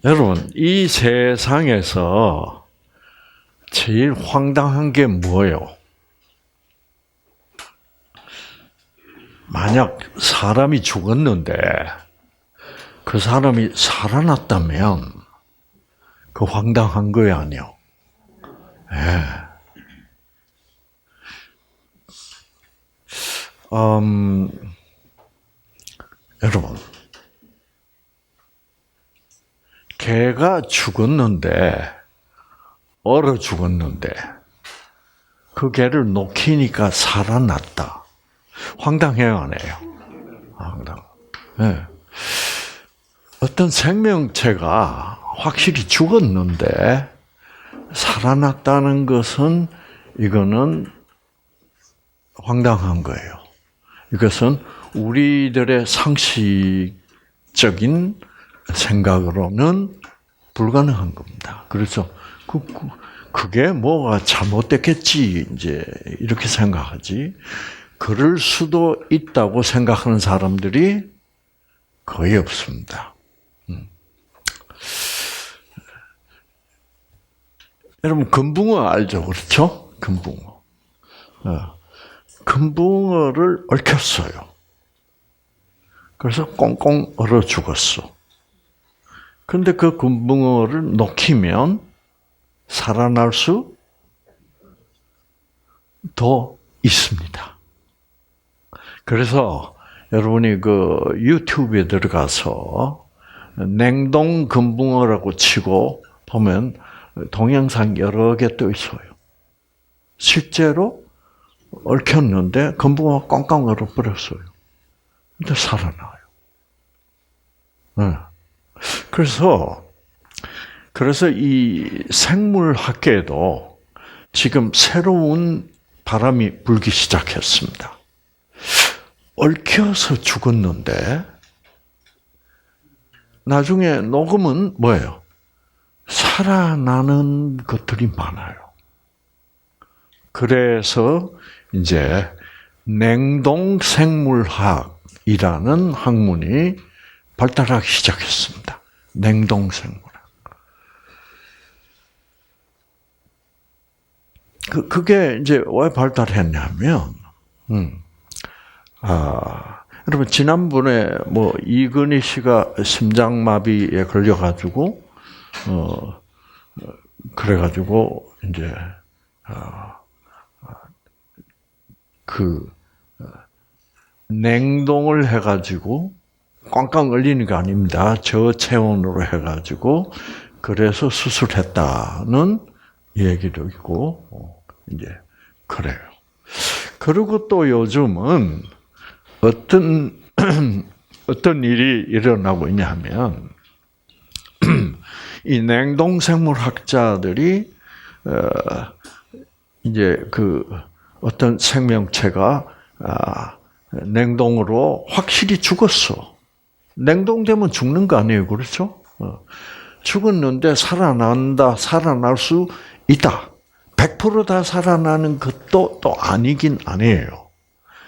여러분, 이 세상에서 제일 황당한 게 뭐예요? 만약 사람이 죽었는데 그 사람이 살아났다면 그 황당한 거야, 아니요? 예. 여러분, 개가 죽었는데, 얼어 죽었는데, 그 개를 녹이니까 살아났다. 황당해요, 안 해요? 황당. 네. 어떤 생명체가 확실히 죽었는데, 살아났다는 것은, 이거는 황당한 거예요. 이것은 우리들의 상식적인 생각으로는 불가능한 겁니다. 그래서 그게 뭐가 잘못됐겠지 이제 이렇게 생각하지. 그럴 수도 있다고 생각하는 사람들이 거의 없습니다. 여러분 금붕어 알죠, 그렇죠? 금붕어. 금붕어를 얽혔어요. 그래서 꽁꽁 얼어 죽었어. 근데 그 금붕어를 녹이면 살아날 수 더 있습니다. 그래서 여러분이 그 유튜브에 들어가서 냉동 금붕어라고 치고 보면 동영상 여러 개 떠 있어요. 실제로 얽혔는데 금붕어가 꽁꽁 얼어버렸어요. 근데 살아나요. 네. 그래서 이 생물학계에도 지금 새로운 바람이 불기 시작했습니다. 얽혀서 죽었는데 나중에 녹으면 뭐예요? 살아나는 것들이 많아요. 그래서 이제 냉동생물학이라는 학문이 발달하기 시작했습니다. 냉동생물학. 그게 이제 왜 발달했냐면, 여러분 지난번에 뭐 이근희 씨가 심장마비에 걸려가지고 그래가지고 이제 냉동을 해가지고 꽝꽝 얼리는 게 아닙니다. 저체온으로 해가지고 그래서 수술했다는 얘기도 있고 이제 그래요. 그리고 또 요즘은 어떤 일이 일어나고 있냐면 이 냉동생물학자들이 이제 그 어떤 생명체가 냉동으로 확실히 죽었어. 냉동되면 죽는 거 아니에요, 그렇죠? 죽었는데 살아날 수 있다. 100% 다 살아나는 것도 또 아니긴 아니에요.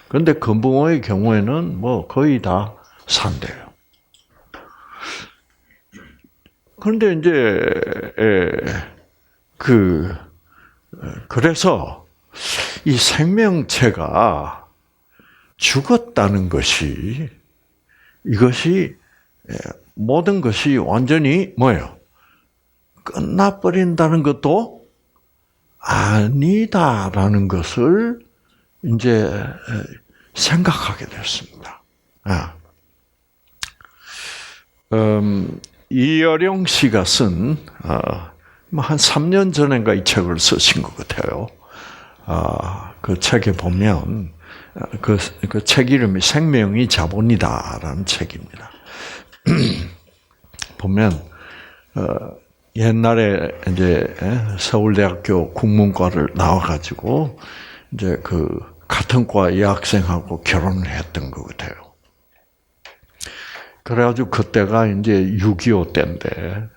그런데 금붕어의 경우에는 뭐 거의 다 산대요. 그런데 이제 그래서 이 생명체가 죽었다는 것이 이것이 모든 것이 완전히 뭐예요? 끝나버린다는 것도 아니다라는 것을 이제 생각하게 됐습니다. 이어령 씨가 쓴 한 3년 전인가 이 책을 쓰신 것 같아요. 그 책에 보면 그 책 이름이 생명이 자본이다라는 책입니다. 보면 옛날에 이제 서울대학교 국문과를 나와가지고 이제 그 같은 과 여학생하고 결혼을 했던 것 같아요. 그래가지고 그때가 이제 6.25 때인데,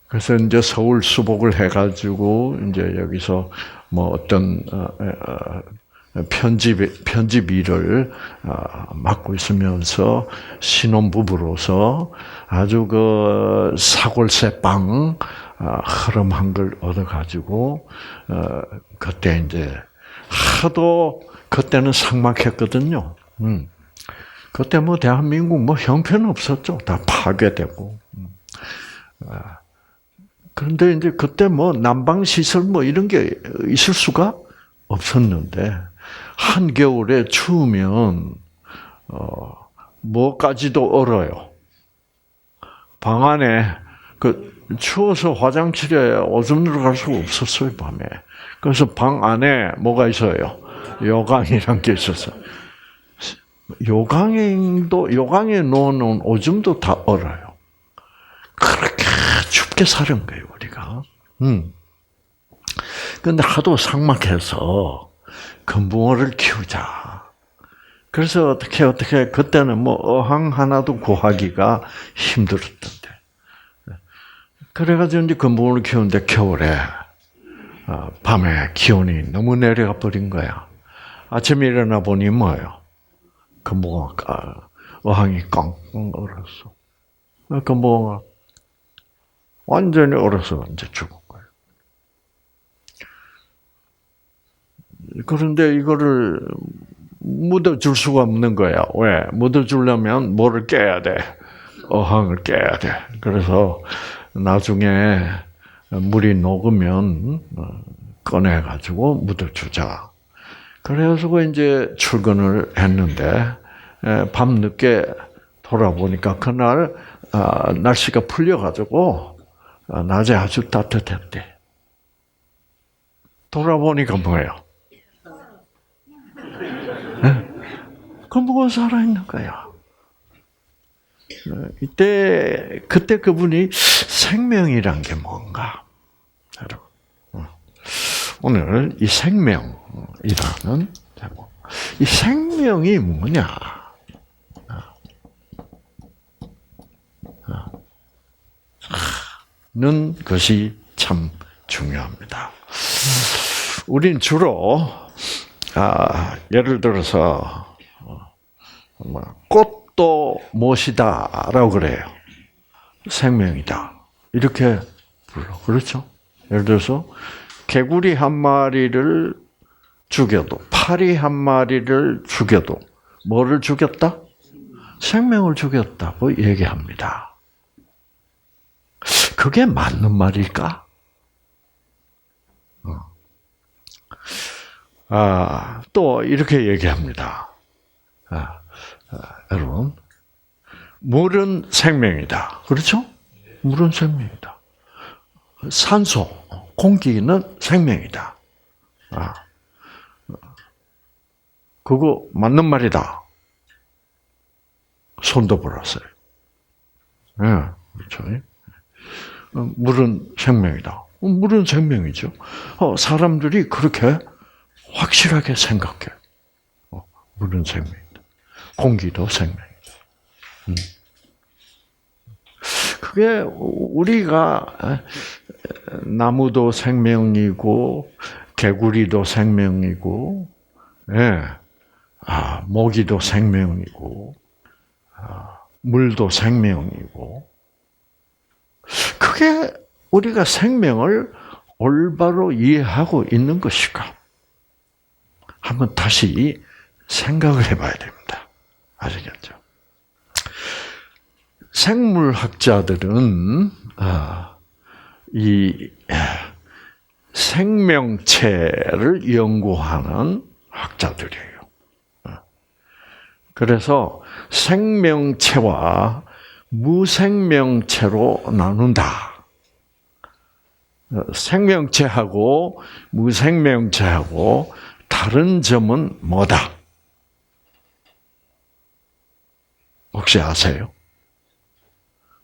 그래서 이제 서울 수복을 해가지고 이제 여기서 뭐 어떤 편집 일을 맡고 있으면서 신혼부부로서 아주 그 사골세빵 흐름한 걸 얻어가지고 그때 이제 하도 그때는 삭막했거든요. 그때 뭐 대한민국 뭐 형편 없었죠. 다 파괴되고. 그런데 이제 그때 뭐 난방 시설 뭐 이런 게 있을 수가 없었는데 한겨울에 추우면 뭐까지도 얼어요. 방 안에 추워서 화장실에 오줌 들어갈 수가 없었어요, 밤에. 그래서 방 안에 뭐가 있어요? 요강이란 게 있었어요. 요강에 놓아놓은 오줌도 다 얼어요. 그렇게 춥게 사는 거예요, 우리가. 근데 하도 삭막해서 금붕어를 키우자. 그래서 어떻게 그때는 뭐 어항 하나도 구하기가 힘들었던데. 그래가지고 이제 금붕어를 키우는데 겨울에 밤에 기온이 너무 내려가 버린 거야. 아침에 일어나 보니 뭐예요? 금붕어가 어항이 깡깡 얼었어. 금붕어가 완전히 얼어서 이제 죽은 거예요. 그런데 이거를 묻어줄 수가 없는 거야. 왜? 묻어주려면 뭐를 깨야 돼? 어항을 깨야 돼. 그래서 나중에 물이 녹으면 꺼내가지고 묻어주자. 그래서 이제 출근을 했는데 밤늦게 돌아보니까 그날 날씨가 풀려가지고 낮에 아주 따뜻했대. 돌아보니까 뭐예요? 금붕어 살아있는 거야. 그때 그분이 생명이란 게 뭔가. 오늘 이 생명이라는 제목. 이 생명이 뭐냐? 는 것이 참 중요합니다. 우린 주로 예를 들어서 꽃도 무엇이다라고 그래요. 생명이다. 이렇게 불러. 그렇죠? 예를 들어서 개구리 한 마리를 죽여도, 파리 한 마리를 죽여도 뭐를 죽였다? 생명을 죽였다고 얘기합니다. 그게 맞는 말일까? 또 이렇게 얘기합니다. 여러분, 물은 생명이다. 그렇죠? 물은 생명이다. 산소, 공기는 생명이다. 그거 맞는 말이다. 손도 벌었어요. 네, 그렇죠. 물은 생명이다. 물은 생명이죠. 사람들이 그렇게 확실하게 생각해. 물은 생명이다. 공기도 생명이다. 그게 우리가 나무도 생명이고 개구리도 생명이고, 모기도 생명이고, 물도 생명이고. 그게 우리가 생명을 올바로 이해하고 있는 것일까? 한번 다시 생각을 해봐야 됩니다. 아시겠죠? 생물학자들은 이 생명체를 연구하는 학자들이에요. 그래서 생명체와 무생명체로 나눈다. 생명체하고 무생명체하고 다른 점은 뭐다? 혹시 아세요?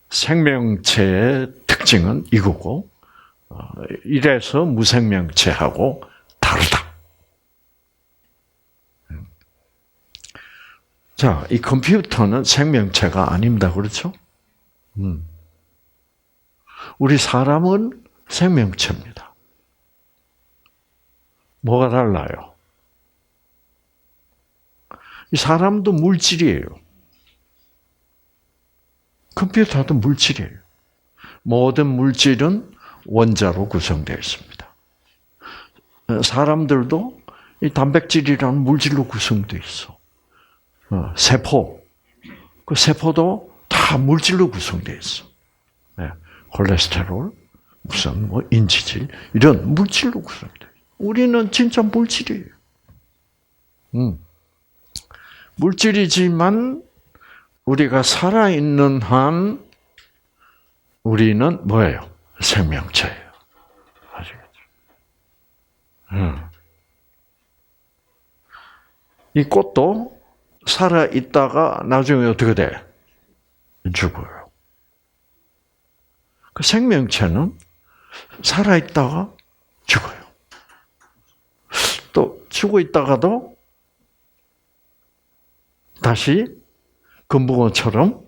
생명체의 특징은 이거고, 이래서 무생명체하고 다르다. 자, 이 컴퓨터는 생명체가 아닙니다. 그렇죠? 우리 사람은 생명체입니다. 뭐가 달라요? 이 사람도 물질이에요. 컴퓨터도 물질이에요. 모든 물질은 원자로 구성되어 있습니다. 사람들도 이 단백질이라는 물질로 구성되어 있어. 세포, 그 세포도 다 물질로 구성되어 있어. 네. 콜레스테롤, 무슨 인지질 이런 물질로 구성돼요. 우리는 진짜 물질이에요. 물질이지만 우리가 살아 있는 한 우리는 뭐예요? 생명체예요. 아시겠죠? 이 꽃도 살아 있다가 나중에 어떻게 돼? 죽어요. 그 생명체는 살아 있다가 죽어요. 또 죽어 있다가도 다시 금붕어처럼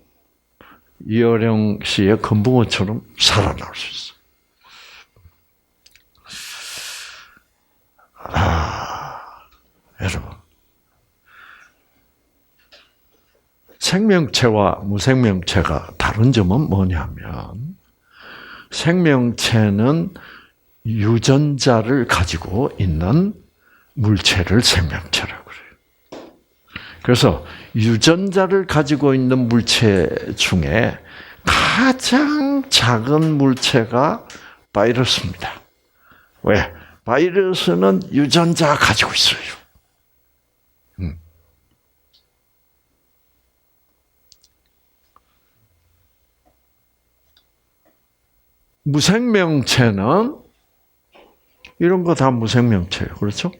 이어령 씨의 금붕어처럼 살아날 수 있어요. 여러분. 생명체와 무생명체가 다른 점은 뭐냐면 생명체는 유전자를 가지고 있는 물체를 생명체라고 그래요. 그래서 유전자를 가지고 있는 물체 중에 가장 작은 물체가 바이러스입니다. 왜? 바이러스는 유전자 가지고 있어요. 무생명체는 이런 거 다 무생명체예요. 그렇죠?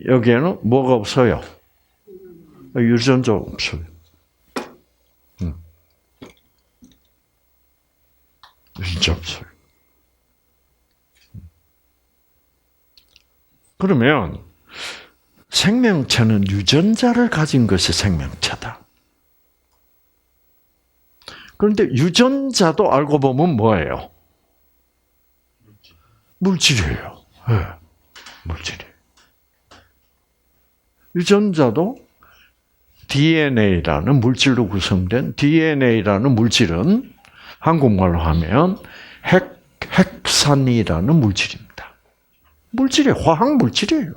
여기에는 뭐가 없어요? 유전자가 없어요. 유전자 없어요. 그러면 생명체는 유전자를 가진 것이 생명체다. 그런데 유전자도 알고 보면 뭐예요? 물질이에요. 네, 물질이에요. 유전자도 DNA라는 물질로 구성된 DNA라는 물질은 한국말로 하면 핵산이라는 물질입니다. 물질이 화학 물질이에요.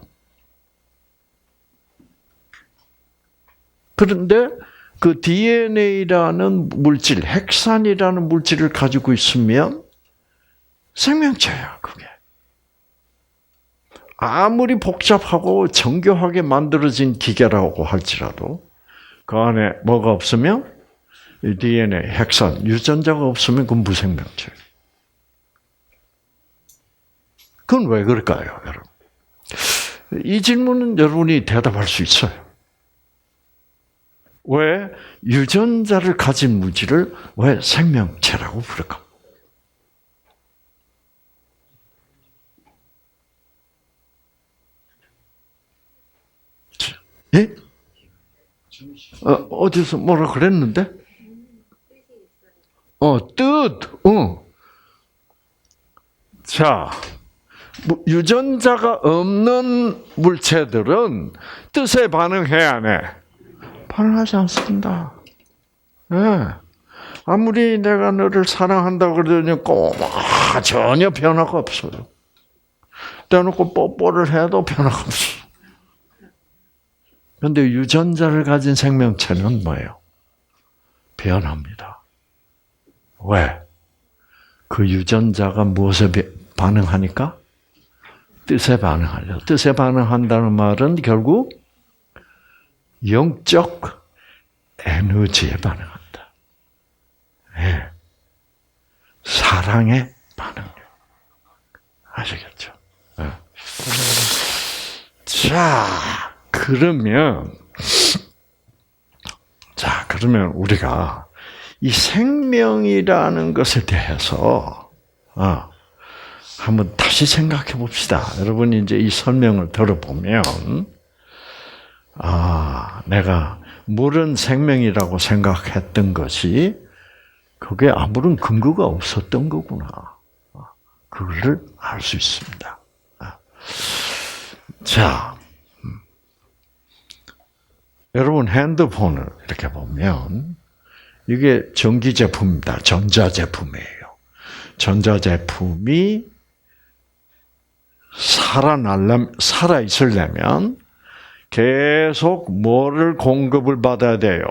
그런데 그 DNA라는 물질, 핵산이라는 물질을 가지고 있으면 생명체야, 그게. 아무리 복잡하고 정교하게 만들어진 기계라고 할지라도 그 안에 뭐가 없으면 DNA, 핵산, 유전자가 없으면 그건 무생명체예요. 그건 왜 그럴까요, 여러분? 이 질문은 여러분이 대답할 수 있어요. 왜 유전자를 가진 물질을 왜 생명체라고 부를까? 예? 어디서 뭐라 그랬는데? 뜻. 자, 유전자가 없는 물체들은 뜻에 반응해 안 해? 반응하지 않습니다. 네. 아무리 내가 너를 사랑한다고 그러더니 전혀 변화가 없어요. 대놓고 뽀뽀를 해도 변화가 없어요. 그런데 유전자를 가진 생명체는 뭐예요? 변합니다. 왜? 그 유전자가 무엇에 반응하니까? 뜻에 반응하죠. 뜻에 반응한다는 말은 결국 영적 에너지에 반응한다. 네. 사랑에 반응해요. 아시겠죠? 네. 그러면 우리가 이 생명이라는 것에 대해서 한번 다시 생각해 봅시다. 여러분이 이제 이 설명을 들어보면 내가 물은 생명이라고 생각했던 것이 그게 아무런 근거가 없었던 거구나. 그거를 알 수 있습니다. 자, 여러분 핸드폰을 이렇게 보면 이게 전기 제품입니다. 전자 제품이에요. 전자 제품이 살아 있으려면 계속 뭐를 공급을 받아야 돼요?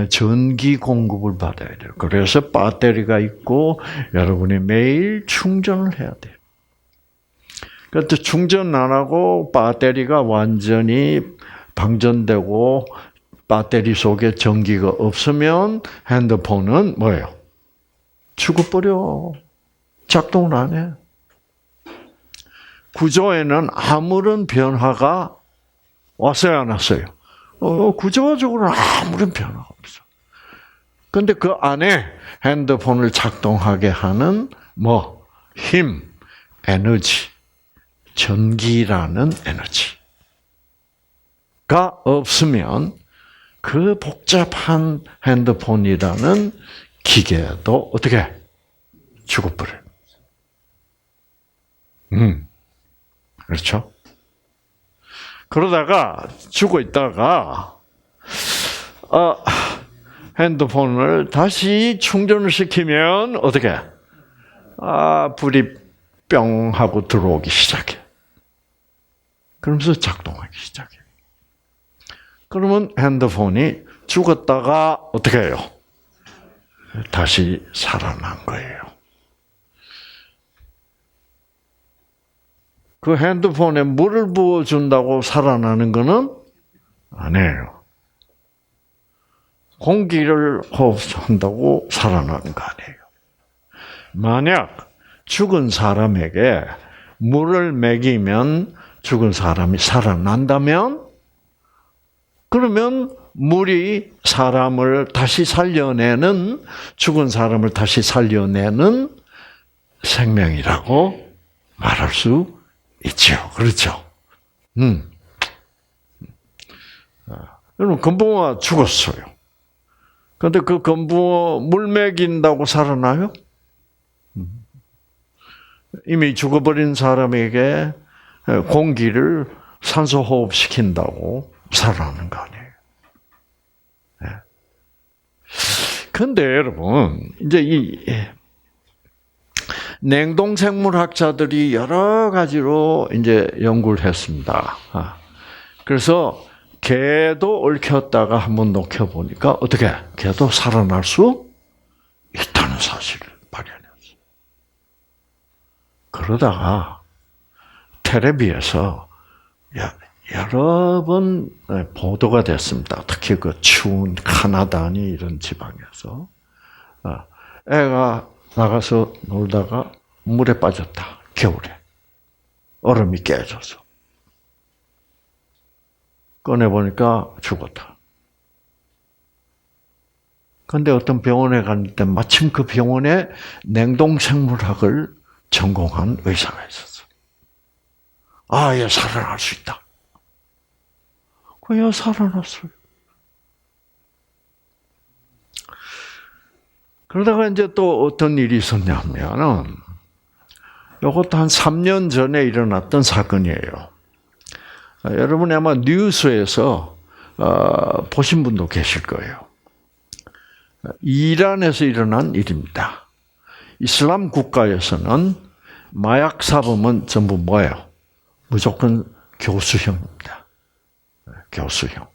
전기 공급을 받아야 돼요. 그래서 배터리가 있고 여러분이 매일 충전을 해야 돼요. 그런데 충전 안 하고 배터리가 완전히 방전되고 배터리 속에 전기가 없으면 핸드폰은 뭐예요? 죽어버려. 작동을 안 해. 구조에는 아무런 변화가 왔어요, 안 왔어요? 구조적으로는 아무런 변화가 없어. 그런데 그 안에 핸드폰을 작동하게 하는 힘, 에너지, 전기라는 에너지가 없으면 그 복잡한 핸드폰이라는 기계도 어떻게 죽어버려요. 그렇죠? 그러다가 죽어 있다가 핸드폰을 다시 충전을 시키면 어떻게? 불이 뿅 하고 들어오기 시작해. 그러면서 작동하기 시작해. 그러면 핸드폰이 죽었다가 어떻게 해요? 다시 살아난 거예요. 그 핸드폰에 물을 부어준다고 살아나는 거는 아니에요. 공기를 호흡한다고 살아나는 거 아니에요. 만약 죽은 사람에게 물을 먹이면 죽은 사람이 살아난다면 그러면 물이 사람을 다시 살려내는 죽은 사람을 다시 살려내는 생명이라고 말할 수 있죠. 그렇죠? 여러분 금붕어가 죽었어요. 그런데 그 금붕어 물 먹인다고 살아나요? 이미 죽어버린 사람에게 공기를 산소 호흡시킨다고 살아나는 거 아니에요. 그런데 여러분, 이제 이 냉동생물학자들이 여러 가지로 이제 연구를 했습니다. 그래서 개도 얽혔다가 한번 녹여보니까 어떻게? 개도 살아날 수 있다는 사실을 발견했어요. 그러다가 텔레비에서 여러 번 보도가 됐습니다. 특히 그 추운 카나다니 이런 지방에서 애가 나가서 놀다가 물에 빠졌다. 겨울에 얼음이 깨져서 꺼내보니까 죽었다. 그런데 어떤 병원에 갔는데 마침 그 병원에 냉동생물학을 전공한 의사가 있었어. 얘 살아날 수 있다. 얘 살아났어요. 그러다가 이제 또 어떤 일이 있었냐면은, 이것도 한 3년 전에 일어났던 사건이에요. 여러분이 아마 뉴스에서 보신 분도 계실 거예요. 이란에서 일어난 일입니다. 이슬람 국가에서는 마약 사범은 전부 뭐예요? 무조건 교수형입니다. 교수형.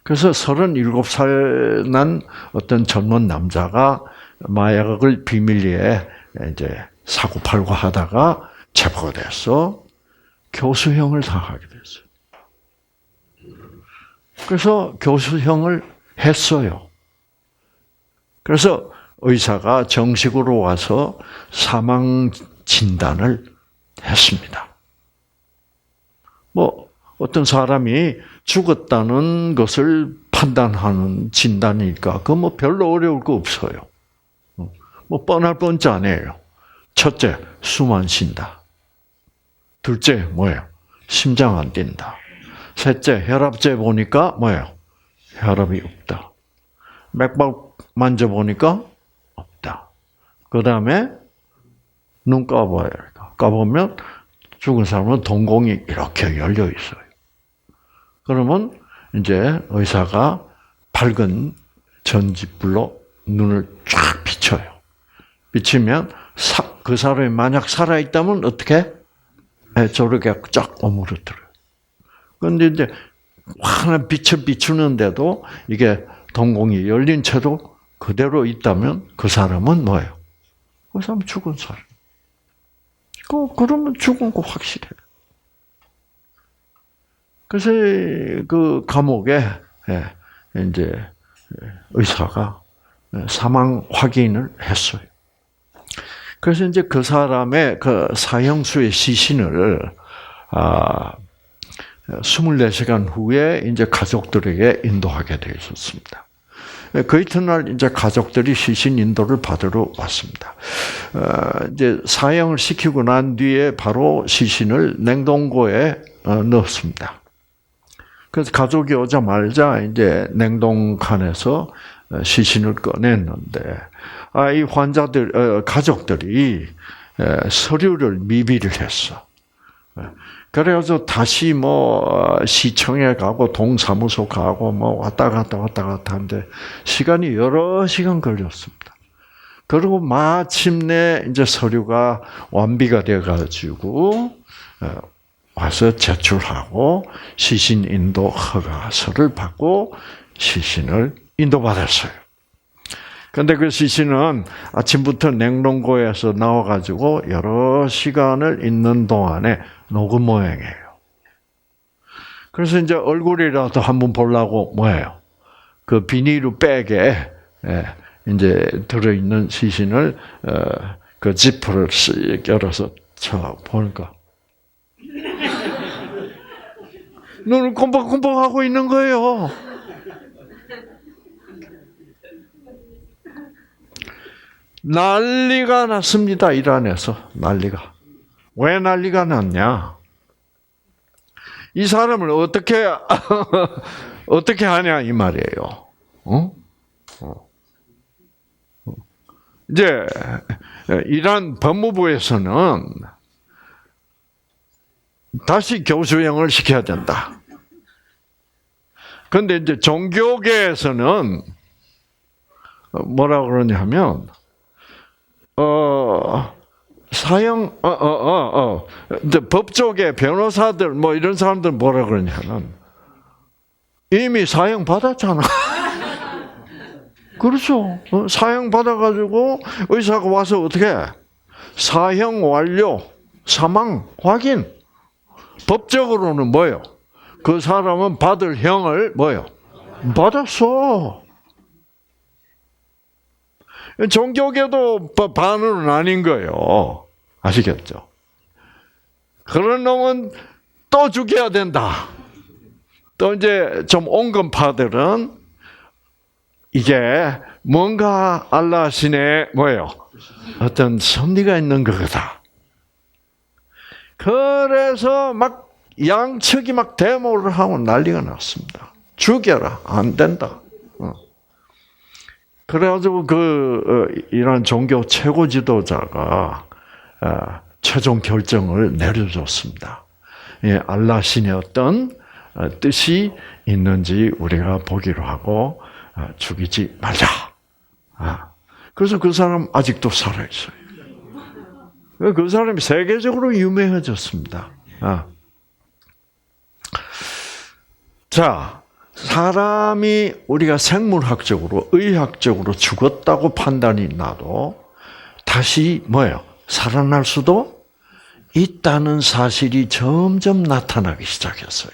그래서 37살 난 어떤 젊은 남자가 마약을 비밀리에 이제 사고팔고 하다가 체포가 돼서 교수형을 당하게 됐어요. 그래서 교수형을 했어요. 그래서 의사가 정식으로 와서 사망 진단을 했습니다. 어떤 사람이 죽었다는 것을 판단하는 진단이니까 그거 별로 어려울 거 없어요. 뻔할 뻔치 아니에요. 첫째, 숨 안 쉰다. 둘째, 뭐예요? 심장 안 뛴다. 셋째, 혈압재 보니까 뭐예요? 혈압이 없다. 맥박 만져보니까 없다. 그 다음에 눈 까봐요. 까보면 죽은 사람은 동공이 이렇게 열려 있어요. 그러면 이제 의사가 밝은 전지불로 눈을 쫙 비춰요. 비치면 그 사람이 만약 살아있다면 어떻게? 저렇게 쫙 오므러들어요. 그런데 이제 환한 빛을 비추는데도 이게 동공이 열린 채로 그대로 있다면 그 사람은 뭐예요? 그 사람은 죽은 사람. 그러면 죽은 거 확실해요. 그래서 그 감옥에 이제 의사가 사망 확인을 했어요. 그래서 이제 그 사람의 그 사형수의 시신을 24시간 후에 이제 가족들에게 인도하게 되어 있었습니다. 그 이튿날 이제 가족들이 시신 인도를 받으러 왔습니다. 이제 사형을 시키고 난 뒤에 바로 시신을 냉동고에 넣었습니다. 그래서 가족이 오자마자 이제 냉동칸에서 시신을 꺼냈는데, 이 환자들, 가족들이 서류를 미비를 했어. 그래서 다시 시청에 가고 동사무소 가고 왔다 갔다 하는데 시간이 여러 시간 걸렸습니다. 그리고 마침내 이제 서류가 완비가 돼가지고 와서 제출하고 시신 인도 허가서를 받고 시신을 인도받았어요. 근데 그 시신은 아침부터 냉동고에서 나와가지고 여러 시간을 있는 동안에 녹음 모양이에요. 그래서 이제 얼굴이라도 한번 보려고 뭐예요? 그 비닐로 백에 이제 들어있는 시신을 그 지퍼를 쓱 열어서 보니까 눈을 꼼박꼼박 하고 있는 거예요. 난리가 났습니다. 일 안에서 난리가. 왜 난리가 났냐? 이 사람을 어떻게 하냐 이 말이에요. 이제 이란 법무부에서는 다시 교수형을 시켜야 된다. 그런데 이제 종교계에서는 뭐라 그러냐면 사형, 법조계 변호사들, 이런 사람들 뭐라 그러냐면, 이미 사형 받았잖아. 그렇죠. 사형 받아가지고 의사가 와서 어떻게 해? 사형 완료, 사망 확인. 법적으로는 뭐예요? 그 사람은 받을 형을 뭐예요? 받았어. 종교계도 반은 아닌 거예요. 아시겠죠? 그런 놈은 또 죽여야 된다. 또 이제 좀 온건파들은 이게 뭔가 알라 신의 뭐예요? 어떤 섭리가 있는 거다. 그래서 막 양측이 막 데모를 하고 난리가 났습니다. 죽여라. 안 된다. 그래가지고 이런 종교 최고 지도자가 최종 결정을 내려줬습니다. 알라 신의 어떤 뜻이 있는지 우리가 보기로 하고 죽이지 말자. 그래서 그 사람 아직도 살아있어요. 그 사람이 세계적으로 유명해졌습니다. 자, 사람이 우리가 생물학적으로, 의학적으로 죽었다고 판단이 나도 다시 뭐예요? 살아날 수도 있다는 사실이 점점 나타나기 시작했어요.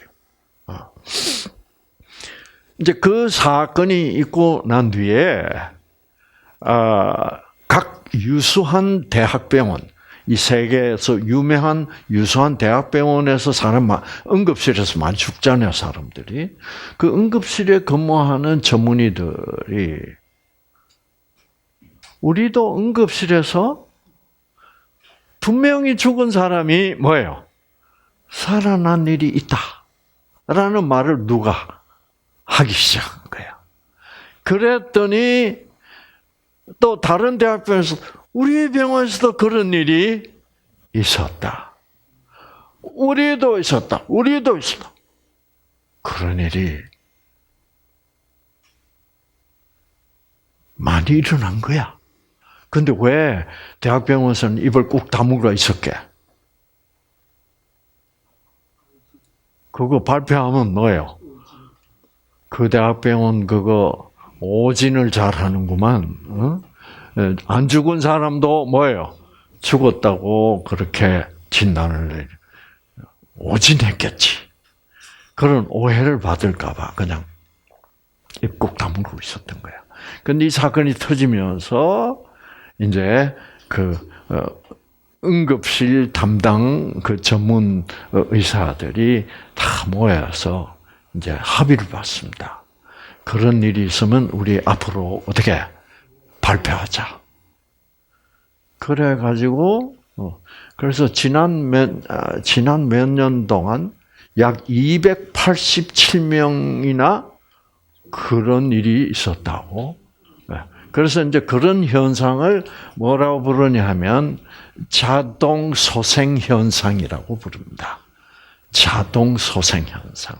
이제 그 사건이 있고 난 뒤에 각 유수한 대학병원, 이 세계에서 유명한 유수한 대학병원에서 응급실에서 많이 죽잖아요, 사람들이. 그 응급실에 근무하는 전문의들이 우리도 응급실에서 분명히 죽은 사람이 뭐예요? 살아난 일이 있다라는 말을 누가 하기 시작한 거야. 그랬더니 또 다른 대학병원에서 우리 병원에서도 그런 일이 있었다. 우리도 있었다. 그런 일이 많이 일어난 거야. 근데 왜 대학병원에서는 입을 꾹 다물고 있었게? 그거 발표하면 뭐예요? 그 대학병원 그거 오진을 잘하는구만. 어? 안 죽은 사람도 뭐예요? 죽었다고 그렇게 진단을 내려. 오진했겠지. 그런 오해를 받을까봐 그냥 입 꼭 다물고 있었던 거야. 근데 이 사건이 터지면서 이제 응급실 담당 전문 의사들이 다 모여서 이제 합의를 봤습니다. 그런 일이 있으면 우리 앞으로 어떻게 발표하자. 그래가지고 그래서 지난 몇 년 동안 약 287명이나 그런 일이 있었다고. 그래서 이제 그런 현상을 뭐라고 부르냐 하면 자동 소생 현상이라고 부릅니다. 자동 소생 현상.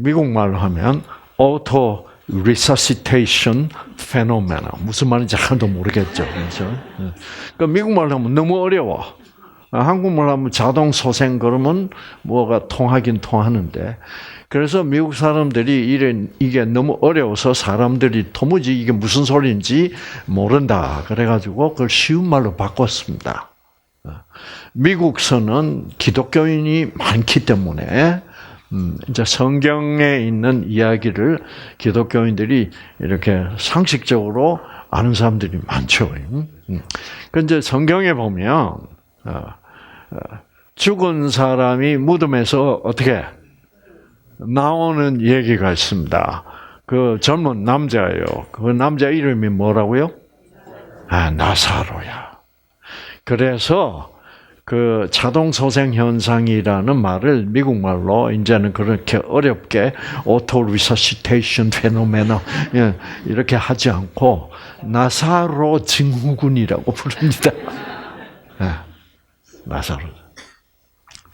미국 말로 하면 auto resuscitation phenomena. 무슨 말인지 하나도 모르겠죠. 그렇죠? 그러니까 미국 말로 하면 너무 어려워. 한국말로 하면 자동 소생 그러면 뭐가 통하긴 통하는데 그래서 미국 사람들이 이게 너무 어려워서 사람들이 도무지 이게 무슨 소리인지 모른다. 그래가지고 그걸 쉬운 말로 바꿨습니다. 미국서는 기독교인이 많기 때문에 이제 성경에 있는 이야기를 기독교인들이 이렇게 상식적으로 아는 사람들이 많죠. 그런데 성경에 보면 죽은 사람이 무덤에서 어떻게 나오는 얘기가 있습니다. 그 젊은 남자예요. 그 남자 이름이 뭐라고요? 나사로야. 그래서 그 자동 소생 현상이라는 말을 미국 말로 이제는 그렇게 어렵게 오토 리서시테이션 페노메나 이렇게 하지 않고 나사로 증후군이라고 부릅니다. 나사로.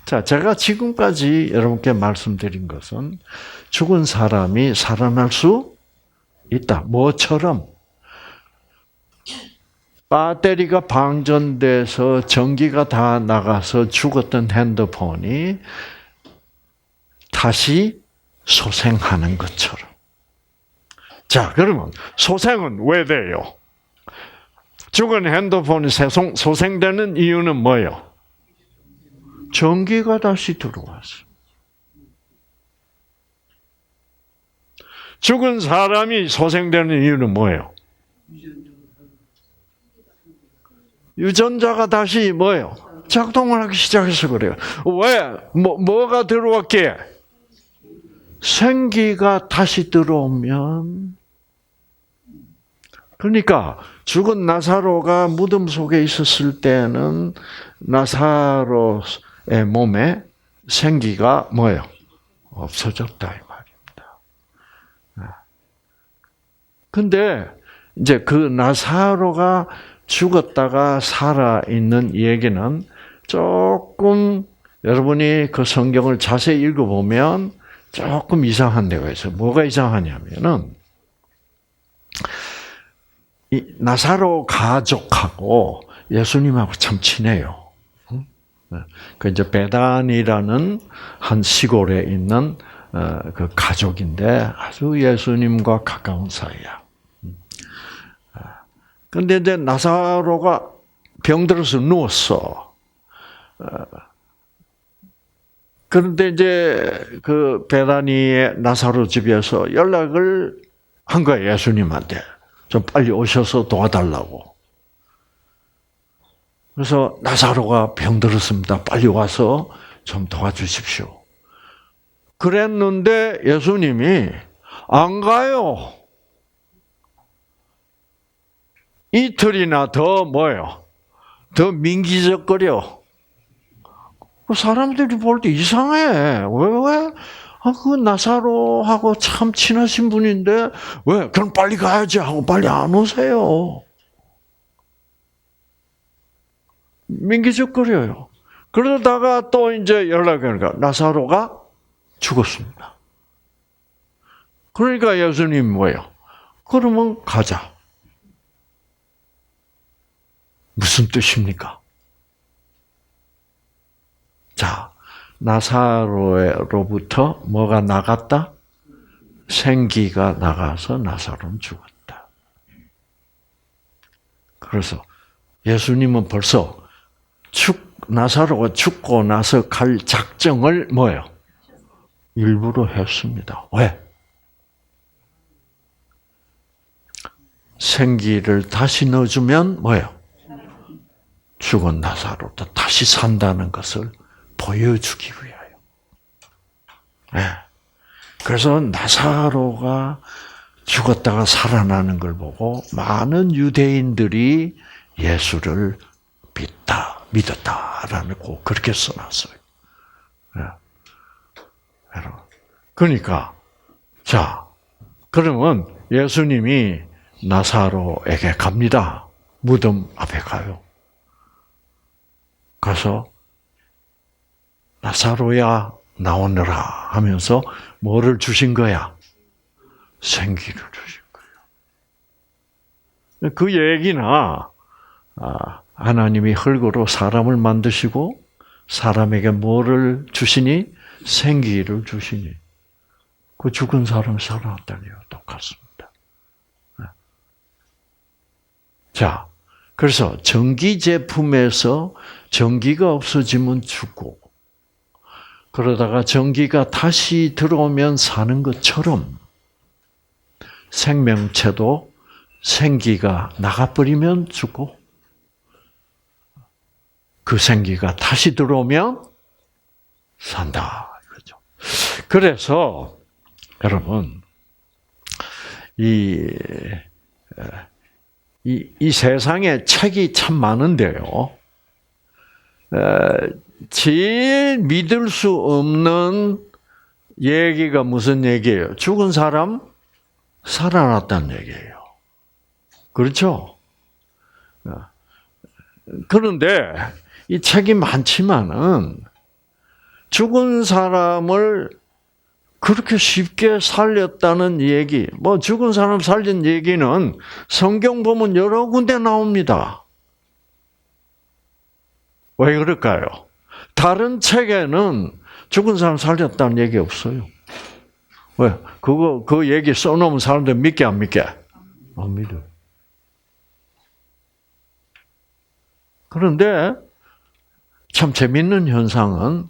자, 제가 지금까지 여러분께 말씀드린 것은 죽은 사람이 살아날 수 있다. 뭐처럼? 배터리가 방전돼서 전기가 다 나가서 죽었던 핸드폰이 다시 소생하는 것처럼. 자, 그러면 소생은 왜 돼요? 죽은 핸드폰이 소생되는 이유는 뭐예요? 전기가 다시 들어왔어. 죽은 사람이 소생되는 이유는 뭐예요? 유전자가 다시 뭐예요? 작동을 하기 시작해서 그래요. 왜? 뭐가 들어왔기에? 생기가 다시 들어오면. 그러니까 죽은 나사로가 무덤 속에 있었을 때는 나사로의 몸에 생기가 뭐예요? 없어졌다 이 말입니다. 근데 이제 그 나사로가 죽었다가 살아있는 얘기는 조금 여러분이 그 성경을 자세히 읽어보면 조금 이상한 데가 있어요. 뭐가 이상하냐면은 이 나사로 가족하고 예수님하고 참 친해요. 그 이제 베단이라는 한 시골에 있는 그 가족인데 아주 예수님과 가까운 사이야. 근데 이제 나사로가 병들어서 누웠어. 그런데 이제 그 베다니의 나사로 집에서 연락을 한 거예요, 예수님한테. 좀 빨리 오셔서 도와달라고. 그래서 나사로가 병들었습니다. 빨리 와서 좀 도와주십시오. 그랬는데 예수님이 안 가요. 이틀이나 더 뭐예요? 더 민기적거려. 사람들이 볼 때 이상해. 왜? 그 나사로하고 참 친하신 분인데 왜? 그럼 빨리 가야지 하고 빨리 안 오세요. 민기적거려요. 그러다가 또 이제 연락이 오니까 나사로가 죽었습니다. 그러니까 예수님 뭐예요? 그러면 가자. 무슨 뜻입니까? 자, 나사로로부터 뭐가 나갔다? 생기가 나가서 나사로는 죽었다. 그래서 예수님은 벌써 나사로가 죽고 나서 갈 작정을 뭐예요? 일부러 했습니다. 왜? 생기를 다시 넣어주면 뭐예요? 죽은 나사로도 다시 산다는 것을 보여주기 위하여. 네. 그래서 나사로가 죽었다가 살아나는 걸 보고 많은 유대인들이 예수를 믿었다라고 그렇게 써놨어요. 네. 그러니까 자, 그러면 예수님이 나사로에게 갑니다. 무덤 앞에 가요. 가서 나사로야 나오너라 하면서 뭐를 주신 거야? 생기를 주신 거예요. 그 얘기나 하나님이 흙으로 사람을 만드시고 사람에게 뭐를 주시니? 생기를 주시니. 그 죽은 사람이 살아났다는 게 똑같습니다. 자, 그래서 전기 제품에서 전기가 없어지면 죽고 그러다가 전기가 다시 들어오면 사는 것처럼 생명체도 생기가 나가버리면 죽고 그 생기가 다시 들어오면 산다. 그렇죠. 그래서 여러분 이 세상에 책이 참 많은데요. 제일 믿을 수 없는 얘기가 무슨 얘기예요? 죽은 사람 살아났다는 얘기예요. 그렇죠? 그런데 이 책이 많지만은 죽은 사람을 그렇게 쉽게 살렸다는 얘기, 죽은 사람 살린 얘기는 성경 보면 여러 군데 나옵니다. 왜 그럴까요? 다른 책에는 죽은 사람 살렸다는 얘기 없어요. 왜? 그 얘기 써놓으면 사람들 믿게 안 믿게? 안 믿어요. 그런데 참 재밌는 현상은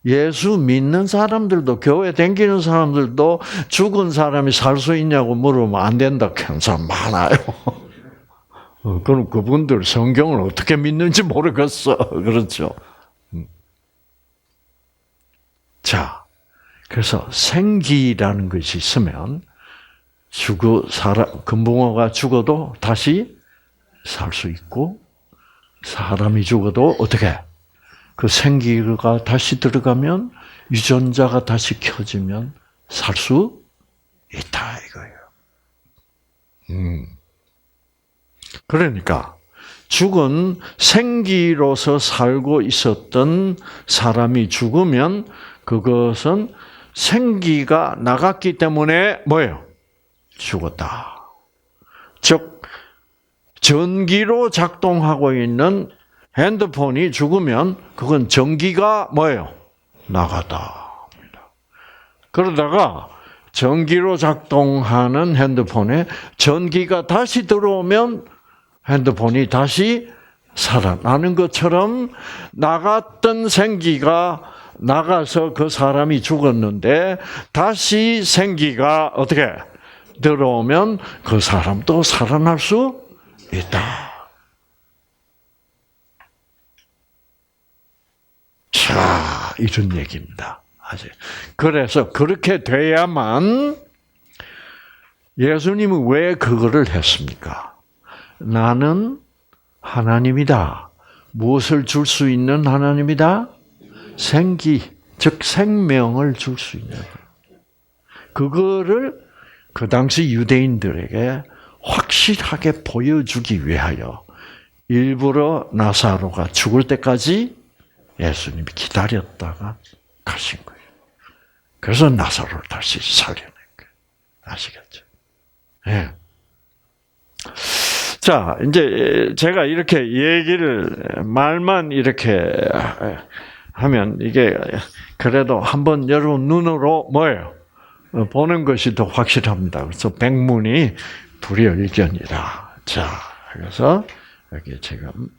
예수 믿는 사람들도 교회 다니는 사람들도 죽은 사람이 살 수 있냐고 물으면 안 된다 하는 사람 많아요. 그럼 그분들 성경을 어떻게 믿는지 모르겠어. 그렇죠? 자, 그래서 생기라는 것이 있으면 금붕어가 죽어도 다시 살 수 있고 사람이 죽어도 어떻게? 그 생기가 다시 들어가면 유전자가 다시 켜지면 살 수 있다 이거예요. 그러니까 죽은 생기로서 살고 있었던 사람이 죽으면 그것은 생기가 나갔기 때문에 뭐예요? 죽었다. 즉 전기로 작동하고 있는 핸드폰이 죽으면 그건 전기가 뭐예요? 나가다. 그러다가 전기로 작동하는 핸드폰에 전기가 다시 들어오면 핸드폰이 다시 살아나는 것처럼 나갔던 생기가 나가서 그 사람이 죽었는데 다시 생기가 어떻게 들어오면 그 사람도 살아날 수 있다. 자, 이런 얘기입니다. 그래서 그렇게 돼야만 예수님은 왜 그거를 했습니까? 나는 하나님이다. 무엇을 줄 수 있는 하나님이다? 생기, 즉 생명을 줄 수 있는. 그거를 그 당시 유대인들에게 확실하게 보여주기 위하여 일부러 나사로가 죽을 때까지 예수님이 기다렸다가 가신 거예요. 그래서 나사로를 다시 살려낸 거예요. 아시겠죠? 예. 자, 이제 제가 이렇게 얘기를 말만 이렇게 하면 이게 그래도 한번 여러분 눈으로 뭐예요? 보는 것이 더 확실합니다. 그래서 백문이 불여일견이라. 자, 그래서 여기 지금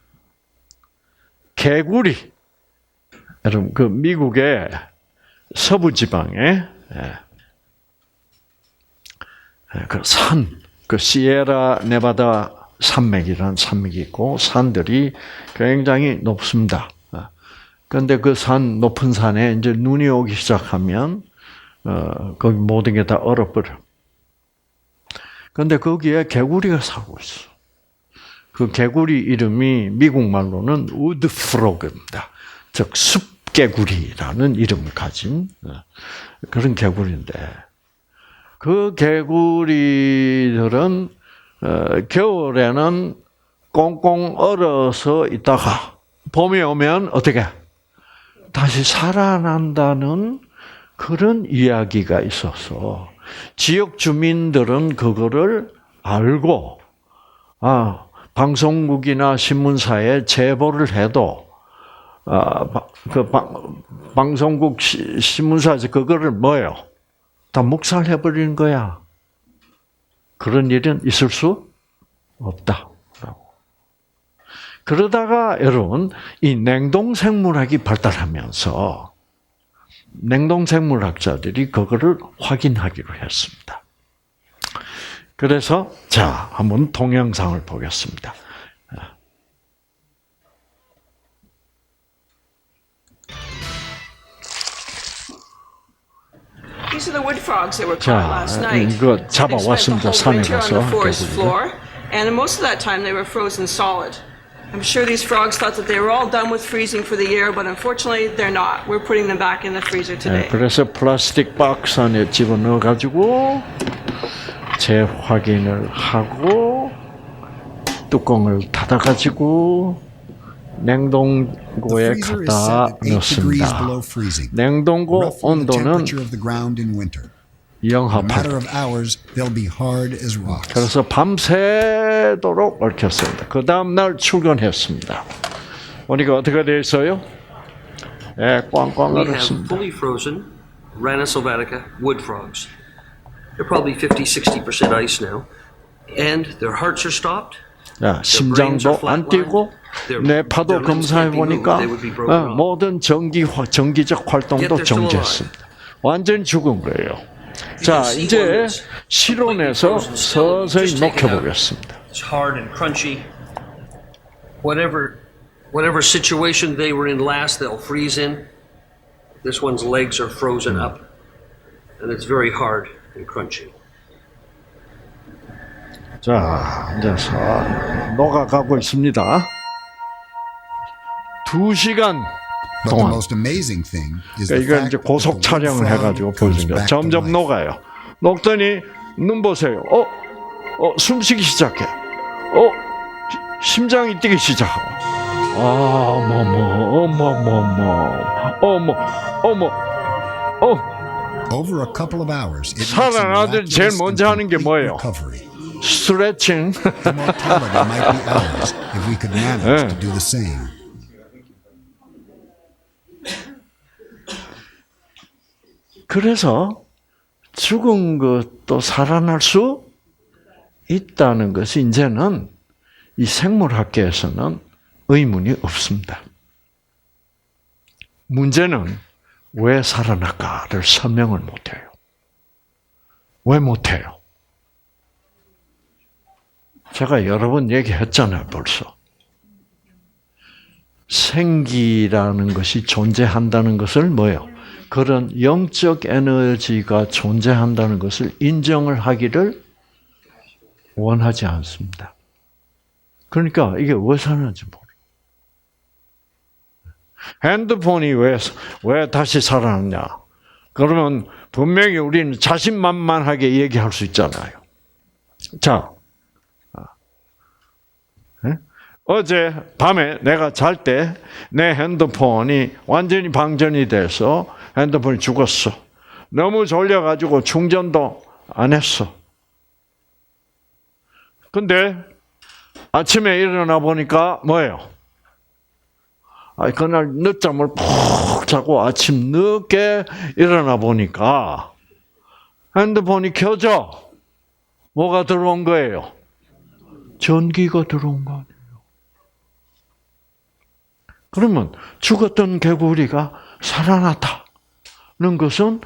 개구리. 여러분 그 미국의 서부 지방에 그 산, 그 시에라 네바다 산맥이라는 산맥이 있고 산들이 굉장히 높습니다. 그런데 그 산 높은 산에 이제 눈이 오기 시작하면 거기 모든 게 다 얼어버려. 그런데 거기에 개구리가 살고 있어. 그 개구리 이름이 미국 말로는 우드 프로그입니다. 즉 숲개구리라는 이름을 가진 그런 개구리인데 그 개구리들은 겨울에는 꽁꽁 얼어서 있다가 봄이 오면 어떻게 다시 살아난다는 그런 이야기가 있어서 지역 주민들은 그거를 알고 방송국이나 신문사에 제보를 해도 그 방송국 신문사에서 그거를 뭐예요? 다 묵살해버리는 거야. 그런 일은 있을 수 없다. 그러다가 여러분 이 냉동생물학이 발달하면서 냉동생물학자들이 그거를 확인하기로 했습니다. 그래서 자 한번 동영상을 보겠습니다. These are the wood frogs that were caught last night. 이거 잡아왔습니다. 산에 가서. And most of that time they were frozen solid. I'm sure these frogs thought that they were all done with freezing for the year, but unfortunately they're not. We're putting them back in the freezer today. 그래서 플라스틱 박스 안에 집어넣어 가지고 재확인을 하고 뚜껑을 닫아 가지고 냉동고에 갖다 넣습니다. 냉동고 온도는 영하 8도. 그래서 밤새도록 얽혔습니다. 그 다음 날 출근했습니다. 보니까 어떻게 돼 있어요? 꽝꽝 얼었습니다. Fully frozen Rana sylvatica wood frogs. They're probably 50-60% ice now, and their hearts are stopped. 심장도 안 뛰고 뇌파도 검사해 보니까 모든 정기적 활동도 정지했습니다. 완전 죽은 거예요. 자, 이제 실온에서 서서히 녹여보겠습니다. It's hard and crunchy. Whatever situation they were in last, they'll freeze in. This one's legs are frozen up, and it's very hard and crunchy. 자, 앉아서 녹아가고 있습니다. 2시간 동안. 이걸 이제 고속 촬영을 해가지고 보여줍니다. 점점 녹아요. 녹더니 눈 보세요. 숨쉬기 시작해. 심장이 뛰기 시작하고. 살아나들 제일 먼저 하는 게 뭐예요? 스트레칭. 그래서 죽은 것도 살아날 수 있다는 것이 이제는 이 생물학계에서는 의문이 없습니다. 문제는 왜 살아날까를 설명을 못해요. 왜 못해요? 제가 여러 번 얘기했잖아요, 벌써. 생기라는 것이 존재한다는 것을 뭐예요? 그런 영적 에너지가 존재한다는 것을 인정을 하기를 원하지 않습니다. 그러니까 이게 왜 사는지 모르겠어요. 핸드폰이 왜 다시 살아났냐? 그러면 분명히 우리는 자신만만하게 얘기할 수 있잖아요. 자, 어제 밤에 내가 잘 때 내 핸드폰이 완전히 방전이 돼서 핸드폰이 죽었어. 너무 졸려가지고 충전도 안 했어. 근데 아침에 일어나 보니까 뭐예요? 그날 늦잠을 푹 자고 아침 늦게 일어나 보니까 핸드폰이 켜져. 뭐가 들어온 거예요? 전기가 들어온 거 아니에요. 그러면 죽었던 개구리가 살아났다는 것은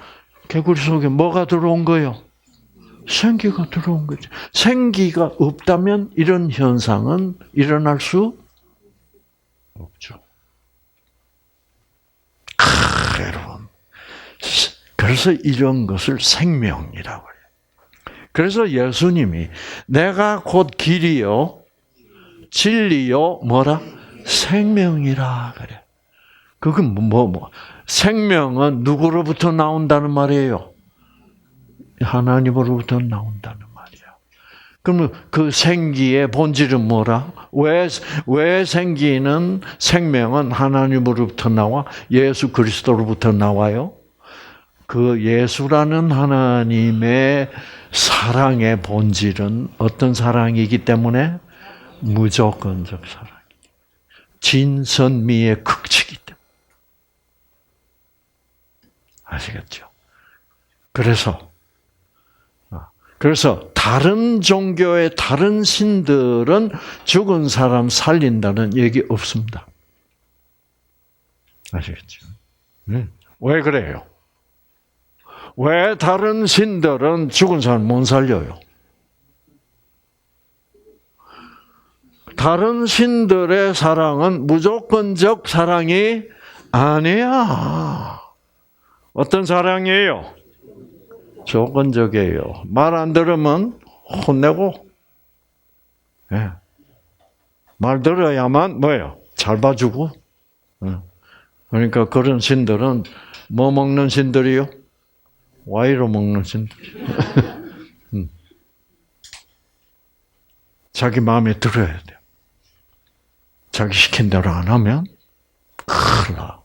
개구리 속에 뭐가 들어온 거예요? 생기가 들어온 거죠. 생기가 없다면 이런 현상은 일어날 수 없죠. 여러분. 그래서 이런 것을 생명이라고 해요. 그래서 예수님이 내가 곧 길이요, 진리요, 뭐라? 생명이라 그래. 그건 생명은 누구로부터 나온다는 말이에요? 하나님으로부터 나온다는 말이야. 그러면 그 생기의 본질은 뭐라? 왜 생명은 하나님으로부터 나와? 예수 그리스도로부터 나와요? 그 예수라는 하나님의 사랑의 본질은 어떤 사랑이기 때문에? 무조건적 사랑. 진선미의 극치이기 때문에. 아시겠죠? 그래서 다른 종교의 다른 신들은 죽은 사람 살린다는 얘기 없습니다. 아시겠죠? 왜 그래요? 왜 다른 신들은 죽은 사람 못 살려요? 다른 신들의 사랑은 무조건적 사랑이 아니야. 어떤 사랑이에요? 조건적이에요. 말 안 들으면 혼내고, 말 들어야만 뭐예요? 잘 봐주고. 그러니까 그런 신들은 뭐 먹는 신들이요? 와이로 먹는 신들. 자기 마음에 들어야 돼요. 자기 시킨 대로 안 하면 큰일 나.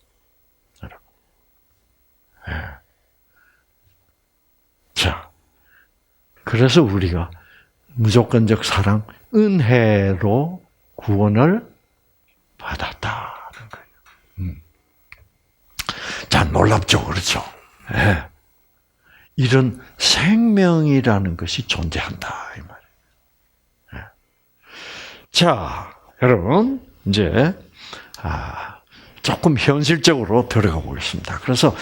자, 그래서 우리가 무조건적 사랑, 은혜로 구원을 받았다는 거예요. 자, 놀랍죠, 그렇죠? 네. 이런 생명이라는 것이 존재한다 이 말이에요. 네. 자, 여러분 이제 조금 현실적으로 들어가 보겠습니다. 그래서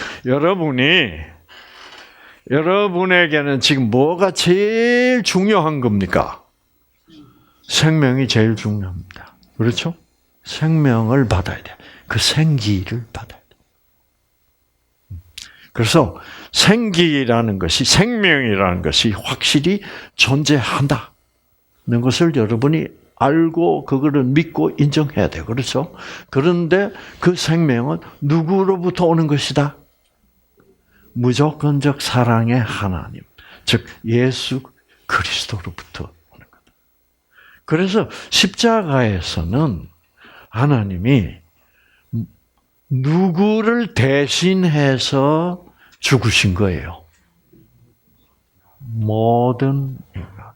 여러분에게는 지금 뭐가 제일 중요한 겁니까? 생명이 제일 중요합니다. 그렇죠? 생명을 받아야 돼. 그 생기를 받아야 돼. 그래서 생명이라는 것이 확실히 존재한다는 것을 여러분이 알고 그거를 믿고 인정해야 돼요. 그렇죠? 그런데 그 생명은 누구로부터 오는 것이다? 무조건적 사랑의 하나님, 즉 예수 그리스도로부터 오는 거다. 그래서 십자가에서는 하나님이 누구를 대신해서 죽으신 거예요? 모든 인간.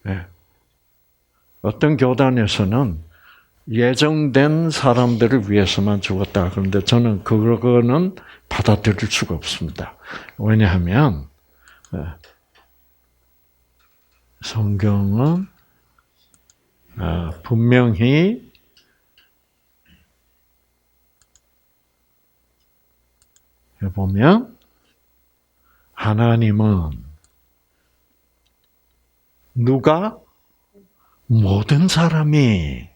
네. 어떤 교단에서는 예정된 사람들을 위해서만 죽었다. 그런데 저는 그거는 받아들일 수가 없습니다. 왜냐하면 성경은 분명히 보면 하나님은 누가 모든 사람이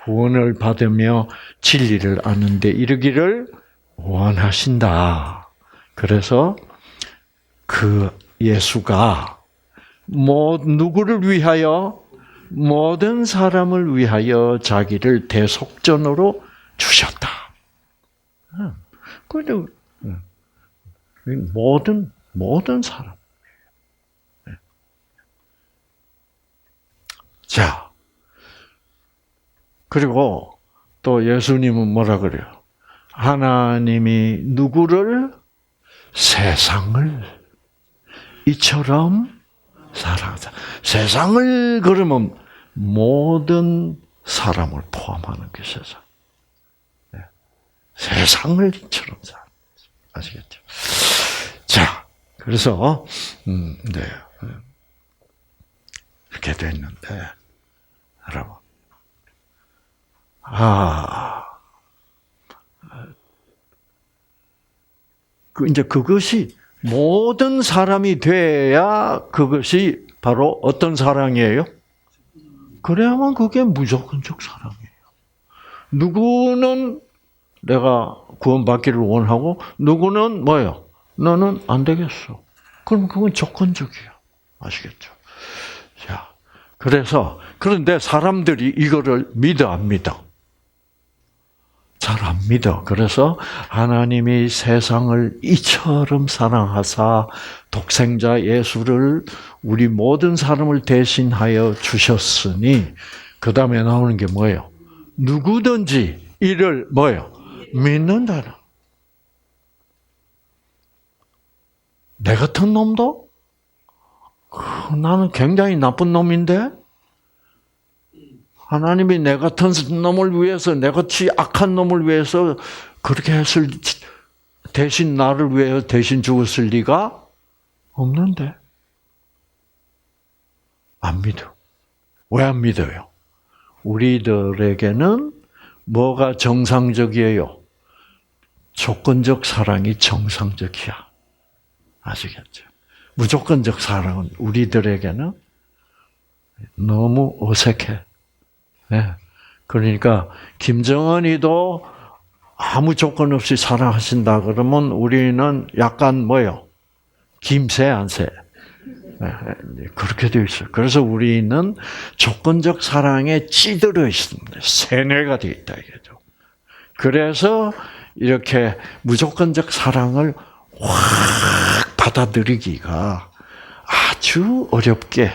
구원을 받으며 진리를 아는 데 이르기를 원하신다. 그래서 그 예수가 누구를 위하여? 모든 사람을 위하여 자기를 대속전으로 주셨다. 그래도 모든 사람. 자, 그리고 또 예수님은 뭐라 그래요? 하나님이 누구를? 세상을 이처럼 사랑하자. 세상을 그러면 모든 사람을 포함하는 게 세상. 네. 세상을 이처럼 사랑. 아시겠죠? 자, 그래서 네. 이렇게 됐는데 여러분, 이제 그것이 모든 사람이 돼야 그것이 바로 어떤 사랑이에요? 그래야만 그게 무조건적 사랑이에요. 누구는 내가 구원받기를 원하고 누구는 뭐예요? 너는 안 되겠어. 그럼 그건 조건적이야. 아시겠죠? 자, 그런데 사람들이 이거를 믿어 안 믿어? 잘 안 믿어. 그래서 하나님이 세상을 이처럼 사랑하사 독생자 예수를 우리 모든 사람을 대신하여 주셨으니 그 다음에 나오는 게 뭐예요? 누구든지 이를 뭐예요? 믿는다는. 내 같은 놈도? 나는 굉장히 나쁜 놈인데? 하나님이 내 같은 놈을 위해서, 내 같이 악한 놈을 위해서 그렇게 했을, 대신 나를 위해 대신 죽었을 리가 없는데. 안 믿어. 왜 안 믿어요? 우리들에게는 뭐가 정상적이에요? 조건적 사랑이 정상적이야. 아시겠죠? 무조건적 사랑은 우리들에게는 너무 어색해. 네. 그러니까 김정은이도 아무 조건 없이 사랑하신다 그러면 우리는 약간 뭐요? 김새 안새. 네. 그렇게 되어 있어요. 그래서 우리는 조건적 사랑에 찌들어 있습니다. 세뇌가 되어 있다 이거죠. 그래서 이렇게 무조건적 사랑을 확 받아들이기가 아주 어렵게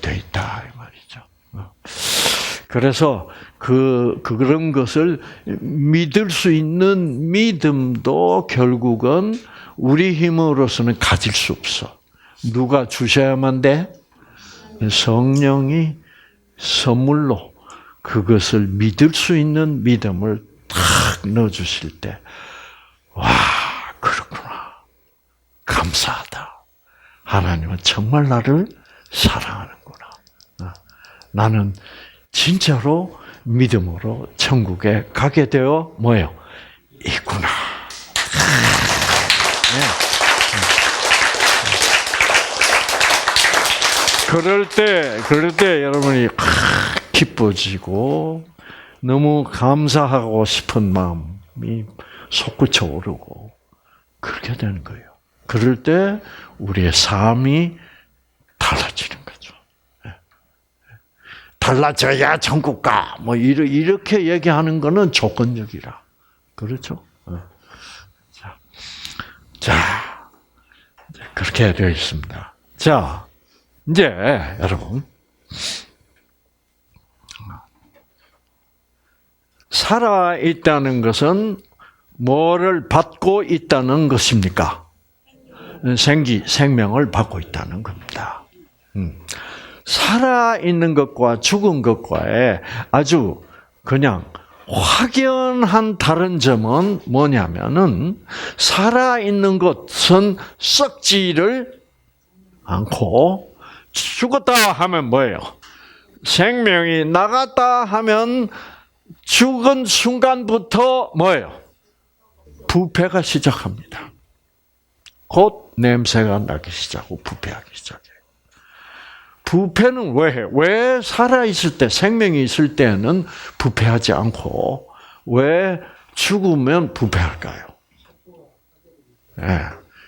돼 있다 이 말이죠. 그래서 그런 것을 믿을 수 있는 믿음도 결국은 우리 힘으로서는 가질 수 없어. 누가 주셔야만 돼? 성령이 선물로 그것을 믿을 수 있는 믿음을 탁 넣어주실 때, 와, 그렇구나. 감사하다. 하나님은 정말 나를 사랑하는구나. 나는 진짜로 믿음으로 천국에 가게 되어 뭐예요? 있구나. 그럴 때 여러분이 기뻐지고 너무 감사하고 싶은 마음이 솟구쳐 오르고 그렇게 되는 거예요. 그럴 때 우리의 삶이 달라지는 거죠. 달라져야 천국 가. 뭐 이렇게 얘기하는 거는 조건적이라. 그렇죠? 자, 그렇게 되어 있습니다. 자, 이제 여러분 살아 있다는 것은 뭐를 받고 있다는 것입니까? 생명을 받고 있다는 겁니다. 살아 있는 것과 죽은 것과의 아주 그냥 확연한 다른 점은 뭐냐면은 살아 있는 것은 썩지를 않고 죽었다 하면 뭐예요? 생명이 나갔다 하면 죽은 순간부터 뭐예요? 부패가 시작합니다. 곧 냄새가 나기 시작하고 부패하기 시작해요. 부패는 왜 해? 왜 살아있을 때, 생명이 있을 때는 부패하지 않고 왜 죽으면 부패할까요? 네.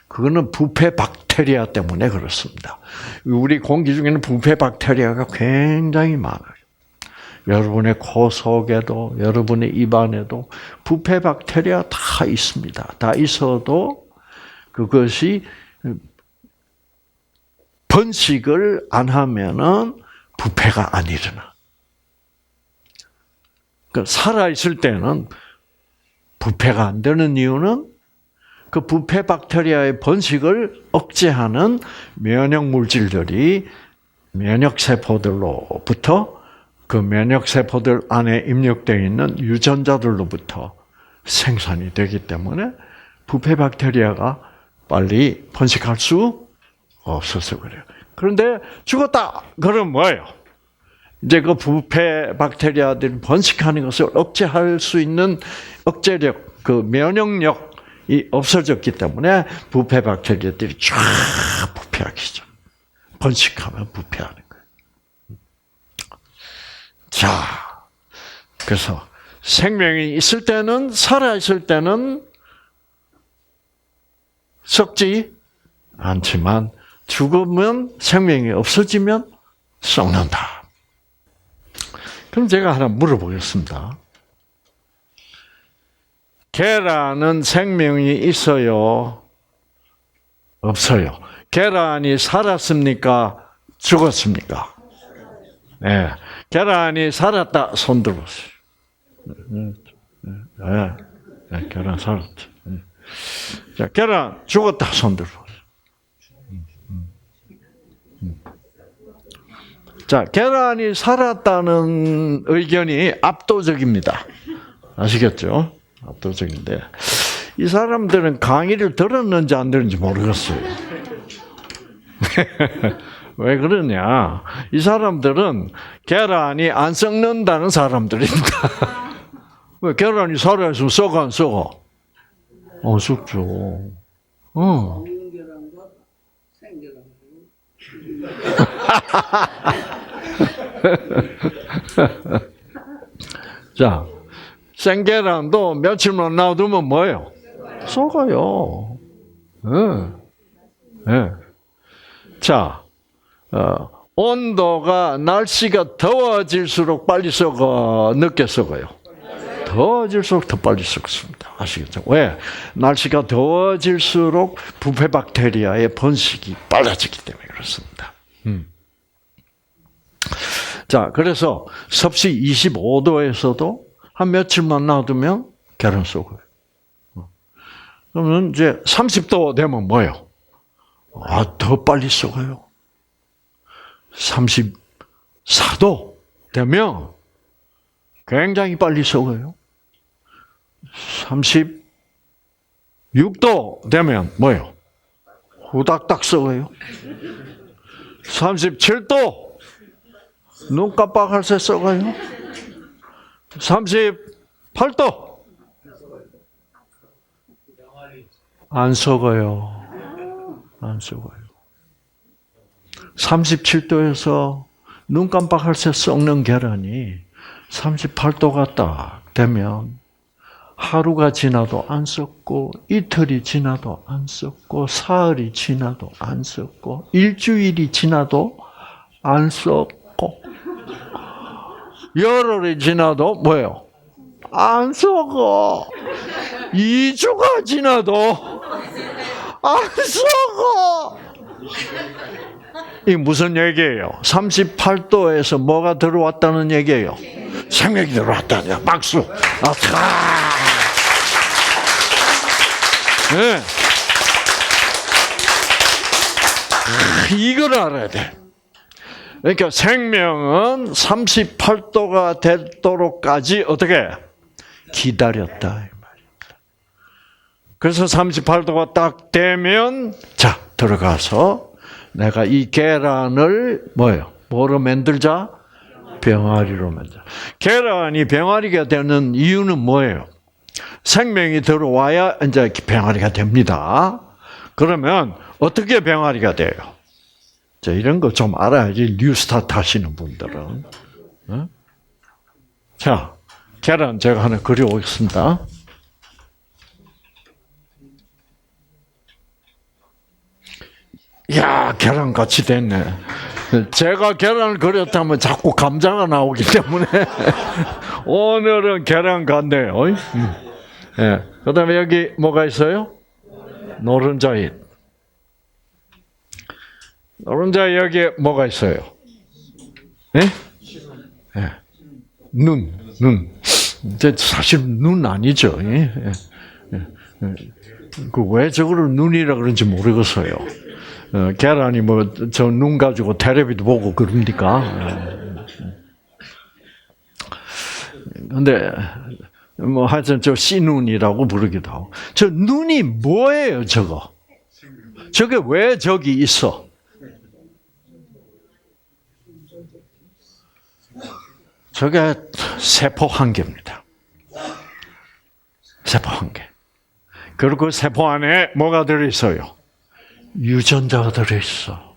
그거는 부패 박테리아 때문에 그렇습니다. 우리 공기 중에는 부패 박테리아가 굉장히 많아요. 여러분의 코 속에도, 여러분의 입 안에도 부패 박테리아 다 있습니다. 다 있어도 그것이 번식을 안 하면은 부패가 안 일어나. 그러니까 살아있을 때는 부패가 안 되는 이유는 그 부패 박테리아의 번식을 억제하는 면역 물질들이 면역 세포들로부터 그 면역 세포들 안에 입력되어 있는 유전자들로부터 생산이 되기 때문에 부패 박테리아가 빨리 번식할 수 없어서 그래요. 그런데 죽었다. 그럼 뭐예요? 이제 그 부패 박테리아들이 번식하는 것을 억제할 수 있는 억제력, 그 면역력이 없어졌기 때문에 부패 박테리아들이 쫙 부패하기 시작. 번식하면 부패하는 거예요. 자, 그래서 생명이 있을 때는, 살아 있을 때는 썩지 않지만 죽으면, 생명이 없어지면 썩는다. 그럼 제가 하나 물어보겠습니다. 계란은 생명이 있어요? 없어요? 계란이 살았습니까? 죽었습니까? 네. 계란이 살았다. 손 들어보세요. 네. 계란 살았지. 자, 계란 죽었다. 손 들어보세요. 자, 계란이 살았다는 의견이 압도적입니다. 아시겠죠? 압도적인데 이 사람들은 강의를 들었는지 안 들었는지 모르겠어요. 왜 그러냐? 이 사람들은 계란이 안 썩는다는 사람들입니다. 왜 계란이 살아있으면 썩어 안 썩어? 썩죠. 자, 생계란도 며칠만 놔두면 뭐예요? 썩어요. 네. 자, 온도가 날씨가 더워질수록 빨리 썩어, 늦게 썩어요? 더워질수록 더 빨리 썩습니다. 아시겠죠? 왜? 날씨가 더워질수록 부패 박테리아의 번식이 빨라지기 때문에 그렇습니다. 자, 그래서 섭씨 25도에서도 한 며칠만 놔두면 계란 썩어요. 그러면 이제 30도 되면 뭐예요? 더 빨리 썩어요. 34도 되면 굉장히 빨리 썩어요. 36도 되면 뭐예요? 후닥닥 썩어요. 37도 눈 깜빡할 새 썩어요. 38도 안 썩어요. 안 썩어요. 37도에서 눈 깜빡할 새 썩는 계란이 38도가 딱 되면 하루가 지나도 안 썩고 이틀이 지나도 안 썩고 사흘이 지나도 안 썩고 일주일이 지나도 안 썩고 열흘이 지나도 뭐예요? 안 썩어. 2주가 지나도 안 썩어. 이 무슨 얘기예요? 38도에서 뭐가 들어왔다는 얘기예요? 생명이 들어왔다냐. 박수. 네. 이걸 알아야 돼. 그러니까 생명은 38도가 되도록까지 어떻게 기다렸다 이 말입니다. 그래서 38도가 딱 되면 자 들어가서 내가 이 계란을 뭐로 만들자? 병아리로 만들자. 계란이 병아리가 되는 이유는 뭐예요? 생명이 들어와야 이제 병아리가 됩니다. 그러면 어떻게 병아리가 돼요? 자, 이런 거 좀 알아야지 뉴스타트 하시는 분들은. 자, 계란 제가 하나 그려오겠습니다. 이야, 계란같이 됐네. 제가 계란을 그렸다면 자꾸 감자가 나오기 때문에 오늘은 계란 같네요. 네. 그 다음에 여기 뭐가 있어요? 노른자잎. 노른자 여기에 뭐가 있어요? 네? 네. 눈. 사실 눈 아니죠. 예. 왜 저거를 눈이라 그런지 모르겠어요. 계란이 뭐 저 눈 가지고 텔레비도 보고 그럽니까? 근데 뭐 하여튼 저 씨눈이라고 부르기도 하고. 저 눈이 뭐예요, 저거? 저게 왜 저기 있어? 저게 세포 한 개입니다. 세포 한 개. 그리고 그 세포 안에 뭐가 들어있어요? 유전자가 들어있어.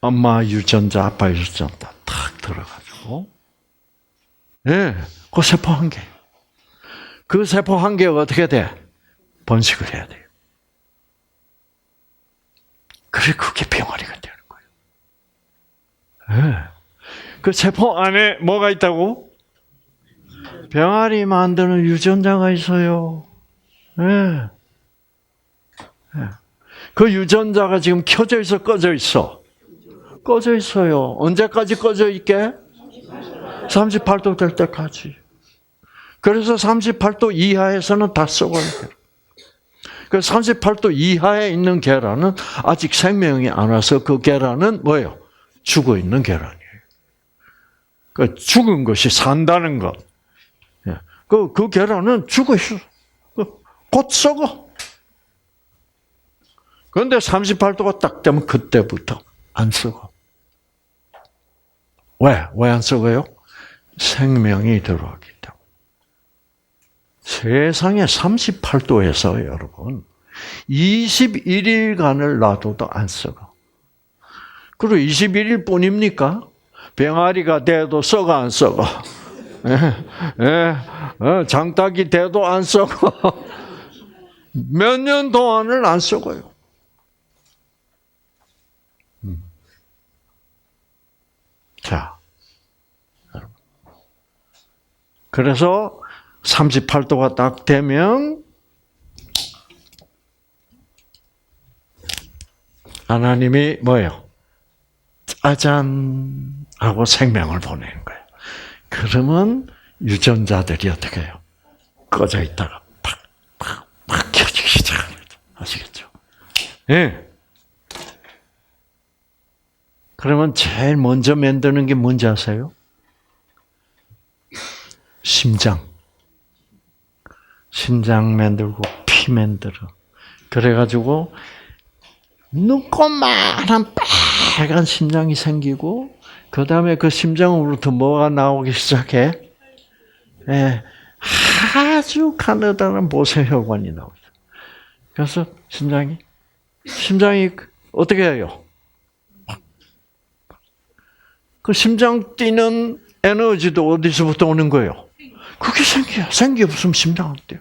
엄마 유전자, 아빠 유전자 탁 들어가지고. 예, 그 세포 한 개. 그 세포 한 개가 어떻게 돼? 번식을 해야 돼요. 그래, 그게 병아리가 되는 거예요. 예. 그 세포 안에 뭐가 있다고? 병아리 만드는 유전자가 있어요. 예. 예. 그 유전자가 지금 켜져 있어, 꺼져 있어? 꺼져 있어요. 언제까지 꺼져 있게? 38도 될 때까지. 그래서 38도 이하에서는 다 썩어야 돼요. 그 38도 이하에 있는 계란은 아직 생명이 안 와서 그 계란은 뭐예요? 죽어 있는 계란이에요. 그 죽은 것이 산다는 것. 그 계란은 죽어 있어. 곧 썩어. 그런데 38도가 딱 되면 그때부터 안 썩어. 왜? 왜 안 썩어요? 생명이 들어가기 때문에. 세상에 38도에서 여러분 21일간을 놔둬도 안 썩어. 그리고 21일 뿐입니까? 병아리가 돼도 썩어 안 썩어? 장닭이 돼도 안 썩어. 몇 년 동안을 안 썩어요. 자, 그래서 38도가 딱 되면 하나님이 뭐예요? 짜잔 하고 생명을 보내는 거예요. 그러면 유전자들이 어떻게 해요? 꺼져 있다가 팍 켜지기 시작합니다. 아시겠죠? 예. 그러면 제일 먼저 만드는 게 뭔지 아세요? 심장 만들고 피 만들어. 그래가지고 눈꼬만한 빨간 심장이 생기고 그 다음에 그 심장으로부터 뭐가 나오기 시작해? 예, 아주 가느다란 모세혈관이 나오죠. 그래서 심장이 어떻게 해요? 그 심장 뛰는 에너지도 어디서부터 오는 거예요? 그게 생기야. 생기 없으면 심장 안 뛰어.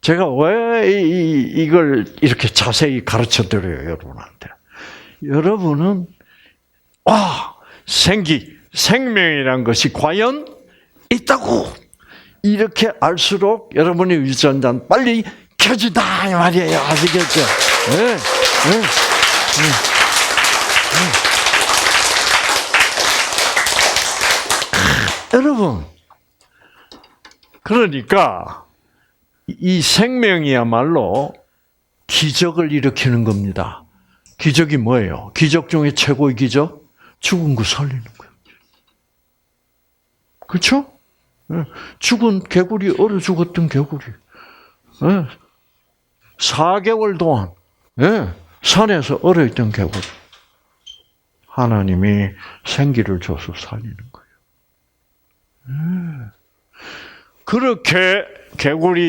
제가 왜 이걸 이렇게 자세히 가르쳐 드려요, 여러분한테? 여러분은 생명이란 것이 과연 있다고 이렇게 알수록 여러분의 유전자는 빨리 켜진다 이 말이에요. 아시겠죠? 네. 여러분, 그러니까 이 생명이야말로 기적을 일으키는 겁니다. 기적이 뭐예요? 기적 중에 최고의 기적? 죽은 거 살리는 거예요. 그렇죠? 죽은 개구리, 얼어 죽었던 개구리. 4개월 동안 산에서 얼어 있던 개구리. 하나님이 생기를 줘서 살리는 거예요. 그렇게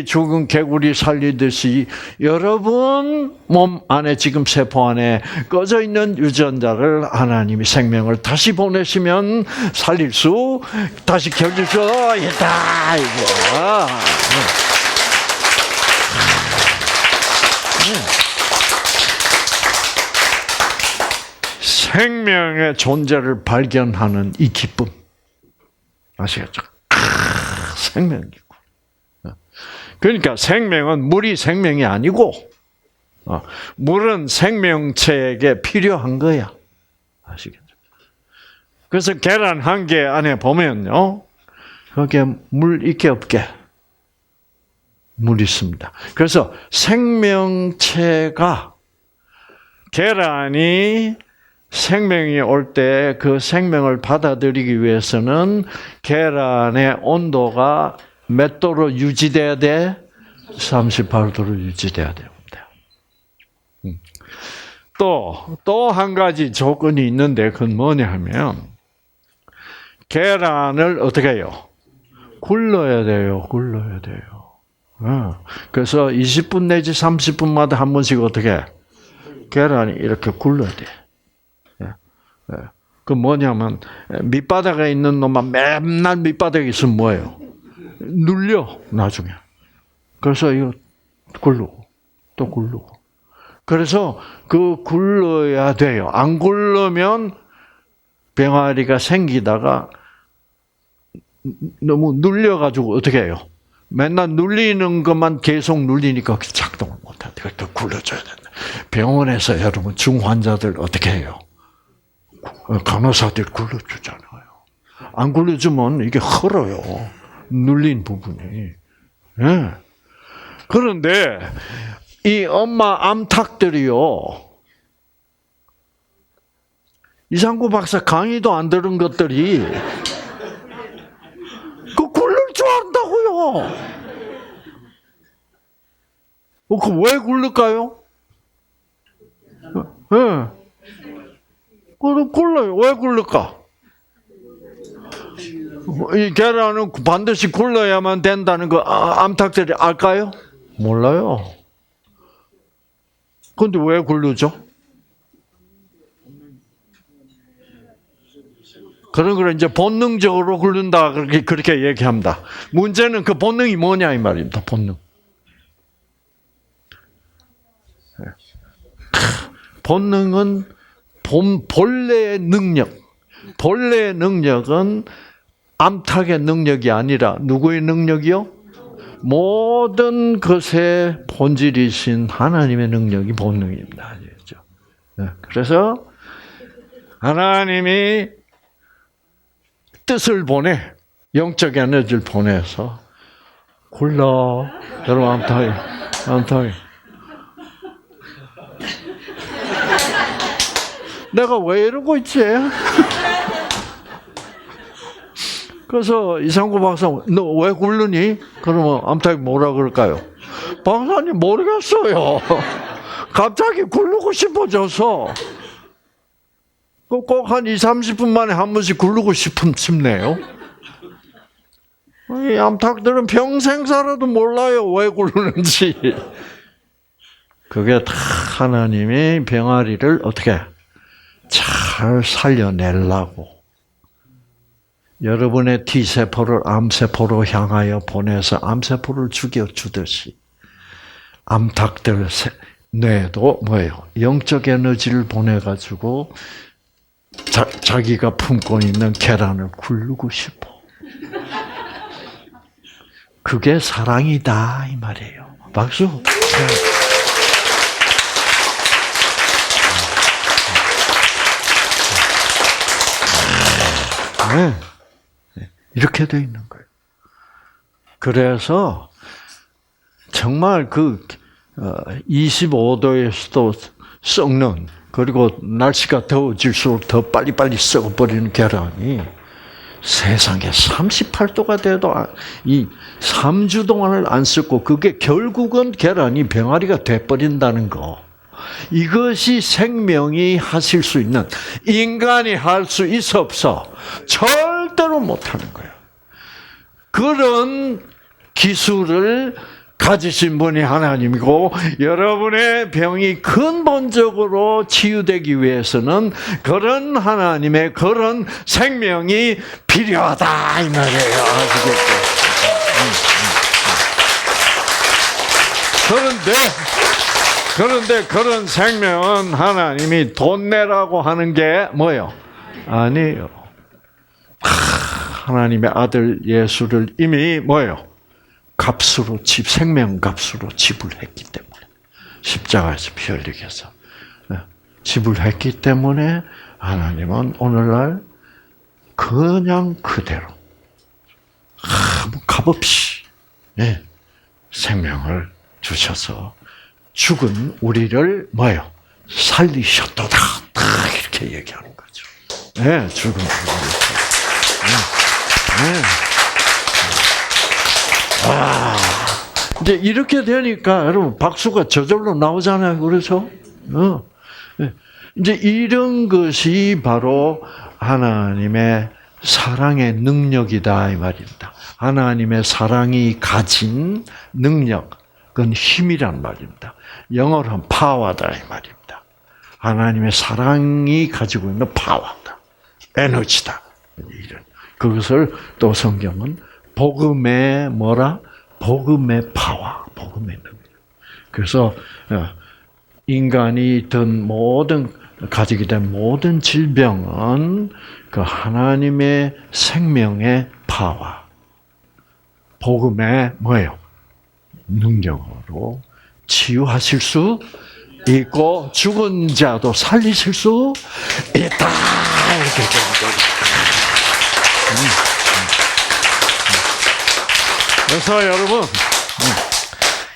죽은 개구리 살리듯이 여러분 몸 안에 지금 세포 안에 꺼져 있는 유전자를 하나님이 생명을 다시 보내시면 살릴 수 다시 켜줄 수 있다 이거. 생명의 존재를 발견하는 이 기쁨 아시겠죠? 생명이고. 그러니까 생명은 물이 생명이 아니고 물은 생명체에게 필요한 거야. 아시겠죠? 그래서 계란 한 개 안에 보면요. 거기에 물 있게 없게? 물 있습니다. 그래서 생명체가 계란이 생명이 올 때 그 생명을 받아들이기 위해서는 계란의 온도가 몇 도로 유지돼야 돼? 38도로 유지돼야 됩니다. 또 한 가지 조건이 있는데 그건 뭐냐 하면 계란을 어떻게 해요? 굴러야 돼요. 그래서 20분 내지 30분마다 한 번씩 어떻게 계란이 이렇게 굴러야 돼. 그 뭐냐면 밑바닥에 있는 놈만 맨날 밑바닥에 있으면 뭐예요? 눌려 나중에. 그래서 이거 굴르고 또 굴르고. 그래서 그 굴러야 돼요. 안 굴르면 병아리가 생기다가 너무 눌려가지고 어떻게 해요? 맨날 눌리는 것만 계속 눌리니까 작동을 못한다. 또 굴러줘야 된다. 병원에서 여러분 중환자들 어떻게 해요? 간호사들 굴러주잖아요. 안 굴러주면 이게 헐어요. 눌린 부분이. 네. 그런데 이 엄마 암탉들이요. 이상구 박사 강의도 안 들은 것들이 그 굴릴 줄 안다고요. 그 왜 굴릴까요? 네. 굴러요. 왜 굴릴까? 이 계란은 반드시 굴러야만 된다는 거 암탉들이 알까요? 몰라요. 근데 왜 굴르죠? 그런 걸 이제 본능적으로 굴른다 그렇게 얘기합니다. 문제는 그 본능이 뭐냐 이 말입니다. 본능. 본능은 본래의 능력. 본래의 능력은 암탉의 능력이 아니라 누구의 능력이요? 모든 것의 본질이신 하나님의 능력이 본능입니다. 아시겠죠? 그래서 하나님이 뜻을 보내, 영적 에너지를 보내서 굴러. 여러분 암탉이. 내가 왜 이러고 있지? 그래서 이상구 박사, 너 왜 굴르니? 그러면 암탉이 뭐라 그럴까요? 박사님 모르겠어요. 갑자기 굴르고 싶어져서 꼭 한 20-30분 만에 한 번씩 굴르고 싶네요. 이 암탉들은 평생 살아도 몰라요. 왜 굴르는지. 그게 다 하나님이 병아리를 어떻게 잘 살려내려고 여러분의 T세포를 암세포로 향하여 보내서 암세포를 죽여주듯이 암탉들 뇌도 뭐예요? 영적 에너지를 보내가지고 자기가 품고 있는 계란을 굴르고 싶어. 그게 사랑이다 이 말이에요. 박수. 네. 이렇게 돼 있는 거예요. 그래서 정말 그 25도에서도 썩는 그리고 날씨가 더워질수록 더 빨리빨리 썩어버리는 계란이 세상에 38도가 돼도 이 3주 동안을 안 썩고 그게 결국은 계란이 병아리가 돼버린다는 거. 이것이 생명이 하실 수 있는 인간이 할 수 있어 없어 절대로 못하는 거예요. 그런 기술을 가지신 분이 하나님이고 여러분의 병이 근본적으로 치유되기 위해서는 그런 하나님의 그런 생명이 필요하다 이 말이에요. 아시겠죠? 그런데 그런 생명은 하나님이 돈 내라고 하는 게 뭐예요? 아니에요. 하나님의 아들 예수를 이미 뭐예요? 값으로 생명 값으로 지불했기 때문에 십자가에서 피 흘리게 해서 지불했기 때문에 하나님은 오늘날 그냥 그대로 아무 값없이 생명을 주셔서 죽은 우리를 뭐요? 살리셨도다. 딱 이렇게 얘기하는 거죠. 네, 죽은 우리를. 이제 이렇게 되니까 여러분 박수가 저절로 나오잖아요. 그렇죠? 이제 이런 것이 바로 하나님의 사랑의 능력이다 이 말입니다. 하나님의 사랑이 가진 능력, 그건 힘이란 말입니다. 영어로 하면 파워다 이 말입니다. 하나님의 사랑이 가지고 있는 파워다, 에너지다. 이런 그것을 또 성경은 복음의 뭐라? 복음의 파워, 복음의 능력. 그래서 인간이 든 모든 가지게 된 모든 질병은 그 하나님의 생명의 파워, 복음의 뭐예요? 능력으로 치유하실 수 있고 죽은 자도 살리실 수 있다. 이렇게 그래서 여러분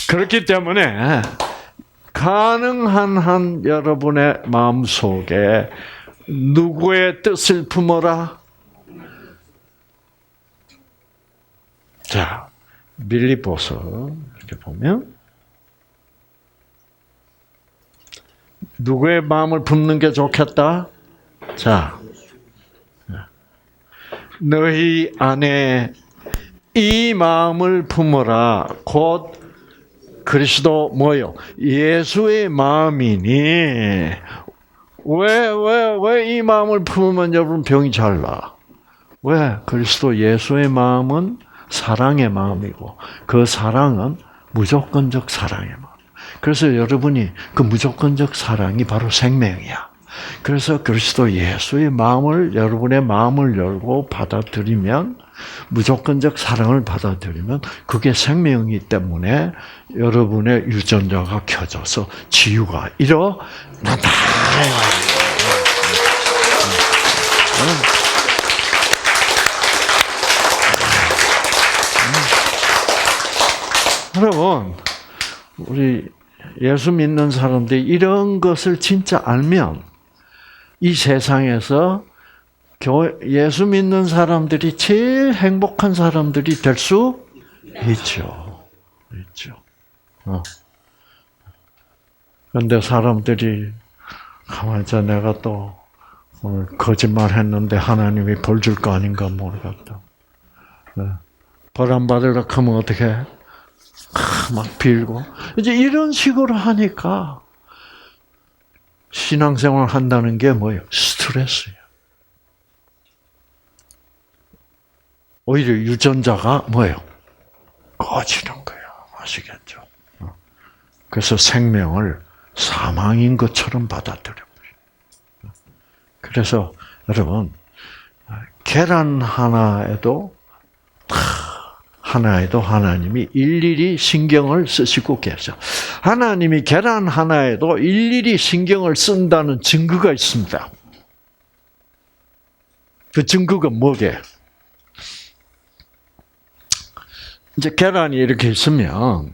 그렇기 때문에 가능한 한 여러분의 마음속에 누구의 뜻을 품어라? 자, 빌립보서 이렇게 보면 누구의 마음을 품는 게 좋겠다? 자, 너희 안에 이 마음을 품어라. 곧 그리스도 뭐요? 예수의 마음이니. 왜 이 마음을 품으면 여러분 병이 잘 나? 왜? 그리스도 예수의 마음은 사랑의 마음이고 그 사랑은 무조건적 사랑의 마음. 그래서 여러분이 그 무조건적 사랑이 바로 생명이야. 그래서 그리스도 예수의 마음을 여러분의 마음을 열고 받아들이면 무조건적 사랑을 받아들이면 그게 생명이기 때문에 여러분의 유전자가 켜져서 치유가 일어난다. 여러분, 우리 예수 믿는 사람들이 이런 것을 진짜 알면 이 세상에서 예수 믿는 사람들이 제일 행복한 사람들이 될 수 있죠. 그런데 사람들이 가만히 있자 내가 또 오늘 거짓말 했는데 하나님이 벌 줄 거 아닌가 모르겠다. 벌 안 받으려고 하면 어떻게 해? 막 빌고 이제 이런 식으로 하니까 신앙생활 한다는 게 뭐예요? 스트레스예요. 오히려 유전자가 뭐예요? 꺼지는 거예요. 아시겠죠? 그래서 생명을 사망인 것처럼 받아들여요. 그래서 여러분 계란 하나에도 하나님이 일일이 신경을 쓰시고 계셔. 하나님이 계란 하나에도 일일이 신경을 쓴다는 증거가 있습니다. 그 증거가 뭐게? 이제 계란이 이렇게 있으면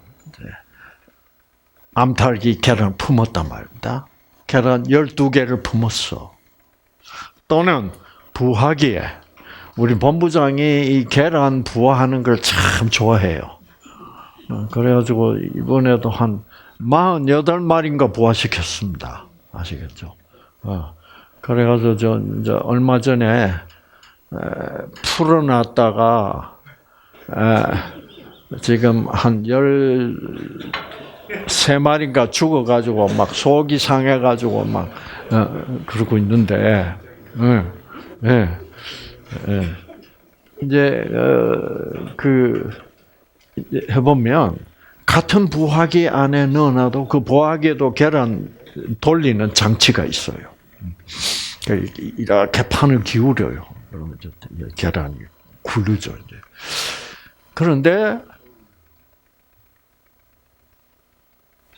암탉이 계란을 품었단 말입니다. 계란 12개를 품었어. 또는 부화기에 우리 본부장이 이 계란 부화하는 걸 참 좋아해요. 그래가지고 이번에도 한 48마리인가 부화시켰습니다. 아시겠죠? 그래가지고 이제 얼마 전에 풀어놨다가 지금 한 13마리인가 죽어가지고 막 속이 상해가지고 막 그러고 있는데, 이제 해보면 같은 부화기 안에 넣어놔도 그 부화기에도 계란 돌리는 장치가 있어요. 이렇게 판을 기울여요. 그러면 계란이 굴르죠. 이제. 그런데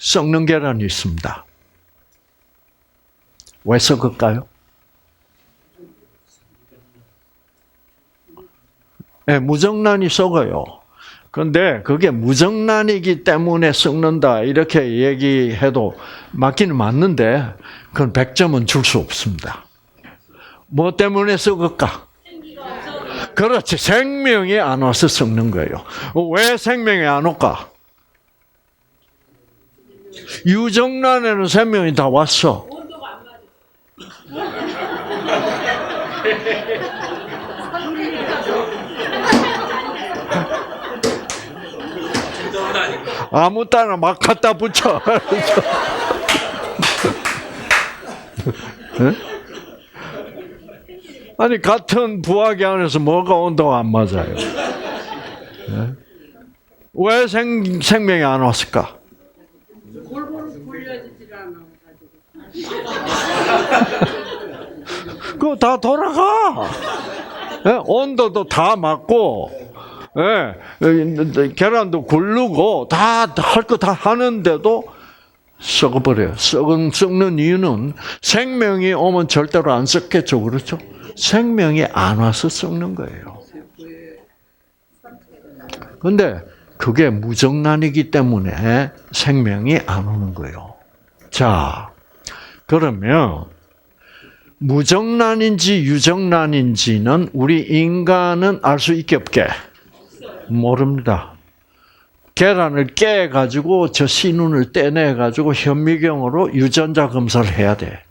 썩는 계란이 있습니다. 왜 썩을까요? 네, 무정란이 썩어요. 그런데 그게 무정란이기 때문에 썩는다 이렇게 얘기해도 맞기는 맞는데 그건 100점은 줄 수 없습니다. 뭐 때문에 썩을까? 그렇지. 생명이 안 와서 썩는 거예요. 왜 생명이 안 올까? 유정란에는 생명이 다 왔어. 아무 따나 막 갖다 붙여. 아니 같은 부화기 안에서 뭐가 온도가 안 맞아요? 왜 생명이 안 왔을까? 골고루 굴려지질 않아가지고. 그거 다 돌아가. 온도도 다 맞고, 계란도 굴르고 다 할 거 다 하는데도 썩어버려요. 썩는 이유는 생명이 오면 절대로 안 썩겠죠, 그렇죠? 생명이 안 와서 썩는 거예요. 근데 그게 무정란이기 때문에 생명이 안 오는 거예요. 자, 그러면 무정란인지 유정란인지는 우리 인간은 알 수 있게 없게? 모릅니다. 계란을 깨가지고 저 신운을 떼내가지고 현미경으로 유전자 검사를 해야 돼.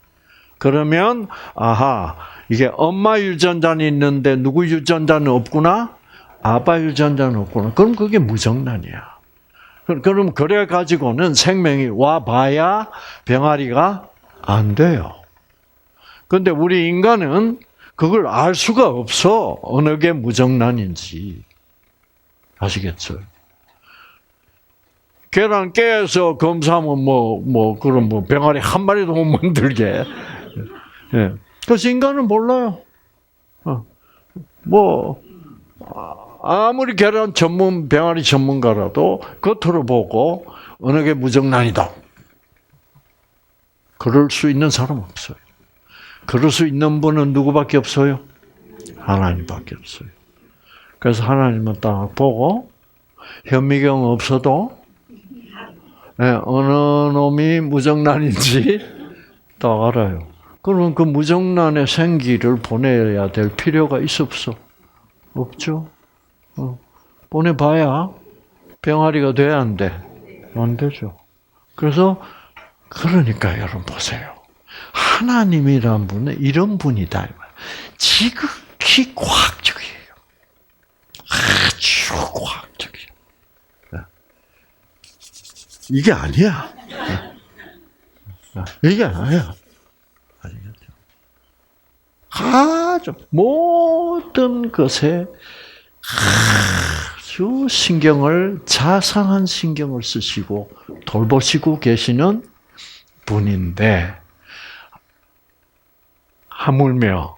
그러면 아하, 이게 엄마 유전자는 있는데 누구 유전자는 없구나? 아빠 유전자는 없구나. 그럼 그게 무정란이야. 그럼 그래 가지고는 생명이 와봐야 병아리가 안 돼요. 근데 우리 인간은 그걸 알 수가 없어. 어느 게 무정란인지. 아시겠어요? 계란 깨서 검사하면 그럼 병아리 한 마리도 못 만들게. 예. 그래서 인간은 몰라요. 아무리 계란 병아리 전문가라도 겉으로 보고 어느 게 무정란이다. 그럴 수 있는 사람 없어요. 그럴 수 있는 분은 누구밖에 없어요? 하나님밖에 없어요. 그래서 하나님은 딱 보고 현미경 없어도 어느 놈이 무정란인지 딱 알아요. 그럼 그 무정란의 생기를 보내야 될 필요가 있어 없어? 없죠. 보내봐야 병아리가 돼야 안 돼? 안 되죠. 그러니까 여러분 보세요. 하나님이란 분은 이런 분이다. 지극히 과학적이에요. 아주 과학적이에요. 이게 아니야. 이게 아니야. 아주 모든 것에 아주 자상한 신경을 쓰시고 돌보시고 계시는 분인데 하물며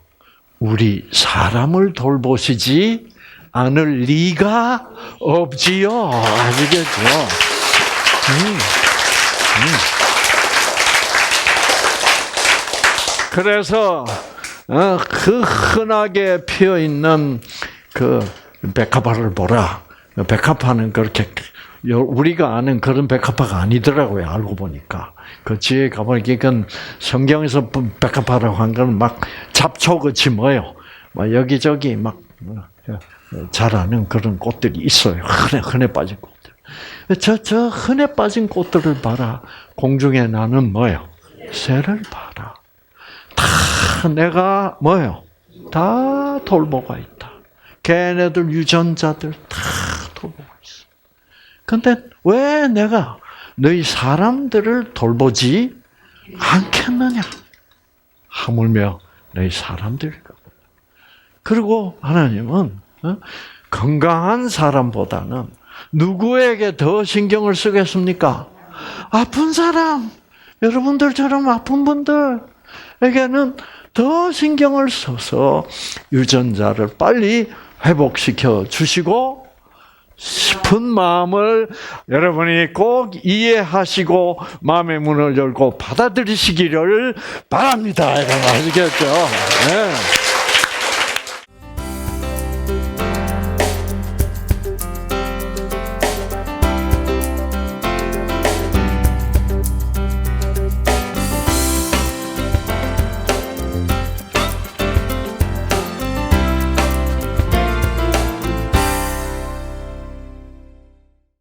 우리 사람을 돌보시지 않을 리가 없지요. 아시겠죠? 그래서 그 흔하게 피어 있는 그 백합화를 보라. 백합화는 그렇게 우리가 아는 그런 백합화가 아니더라고요. 알고 보니까 그 지에 가보니까 그건 성경에서 백합화라고 한 건 막 잡초같이 뭐요, 막 여기저기 막 자라는 그런 꽃들이 있어요. 흔해 빠진 꽃들. 저 흔해 빠진 꽃들을 봐라. 공중에 나는 뭐요? 새를 봐라. 다 내가 뭐요? 다 돌보고 있다. 걔네들 유전자들 다 돌보고 있어. 근데 왜 내가 너희 사람들을 돌보지 않겠느냐? 하물며 너희 사람들이다. 그리고 하나님은 건강한 사람보다는 누구에게 더 신경을 쓰겠습니까? 아픈 사람, 여러분들처럼 아픈 분들에게는 더 신경을 써서 유전자를 빨리 회복시켜 주시고 싶은 마음을 여러분이 꼭 이해하시고 마음의 문을 열고 받아들이시기를 바랍니다. 여러분 아시겠죠? 네.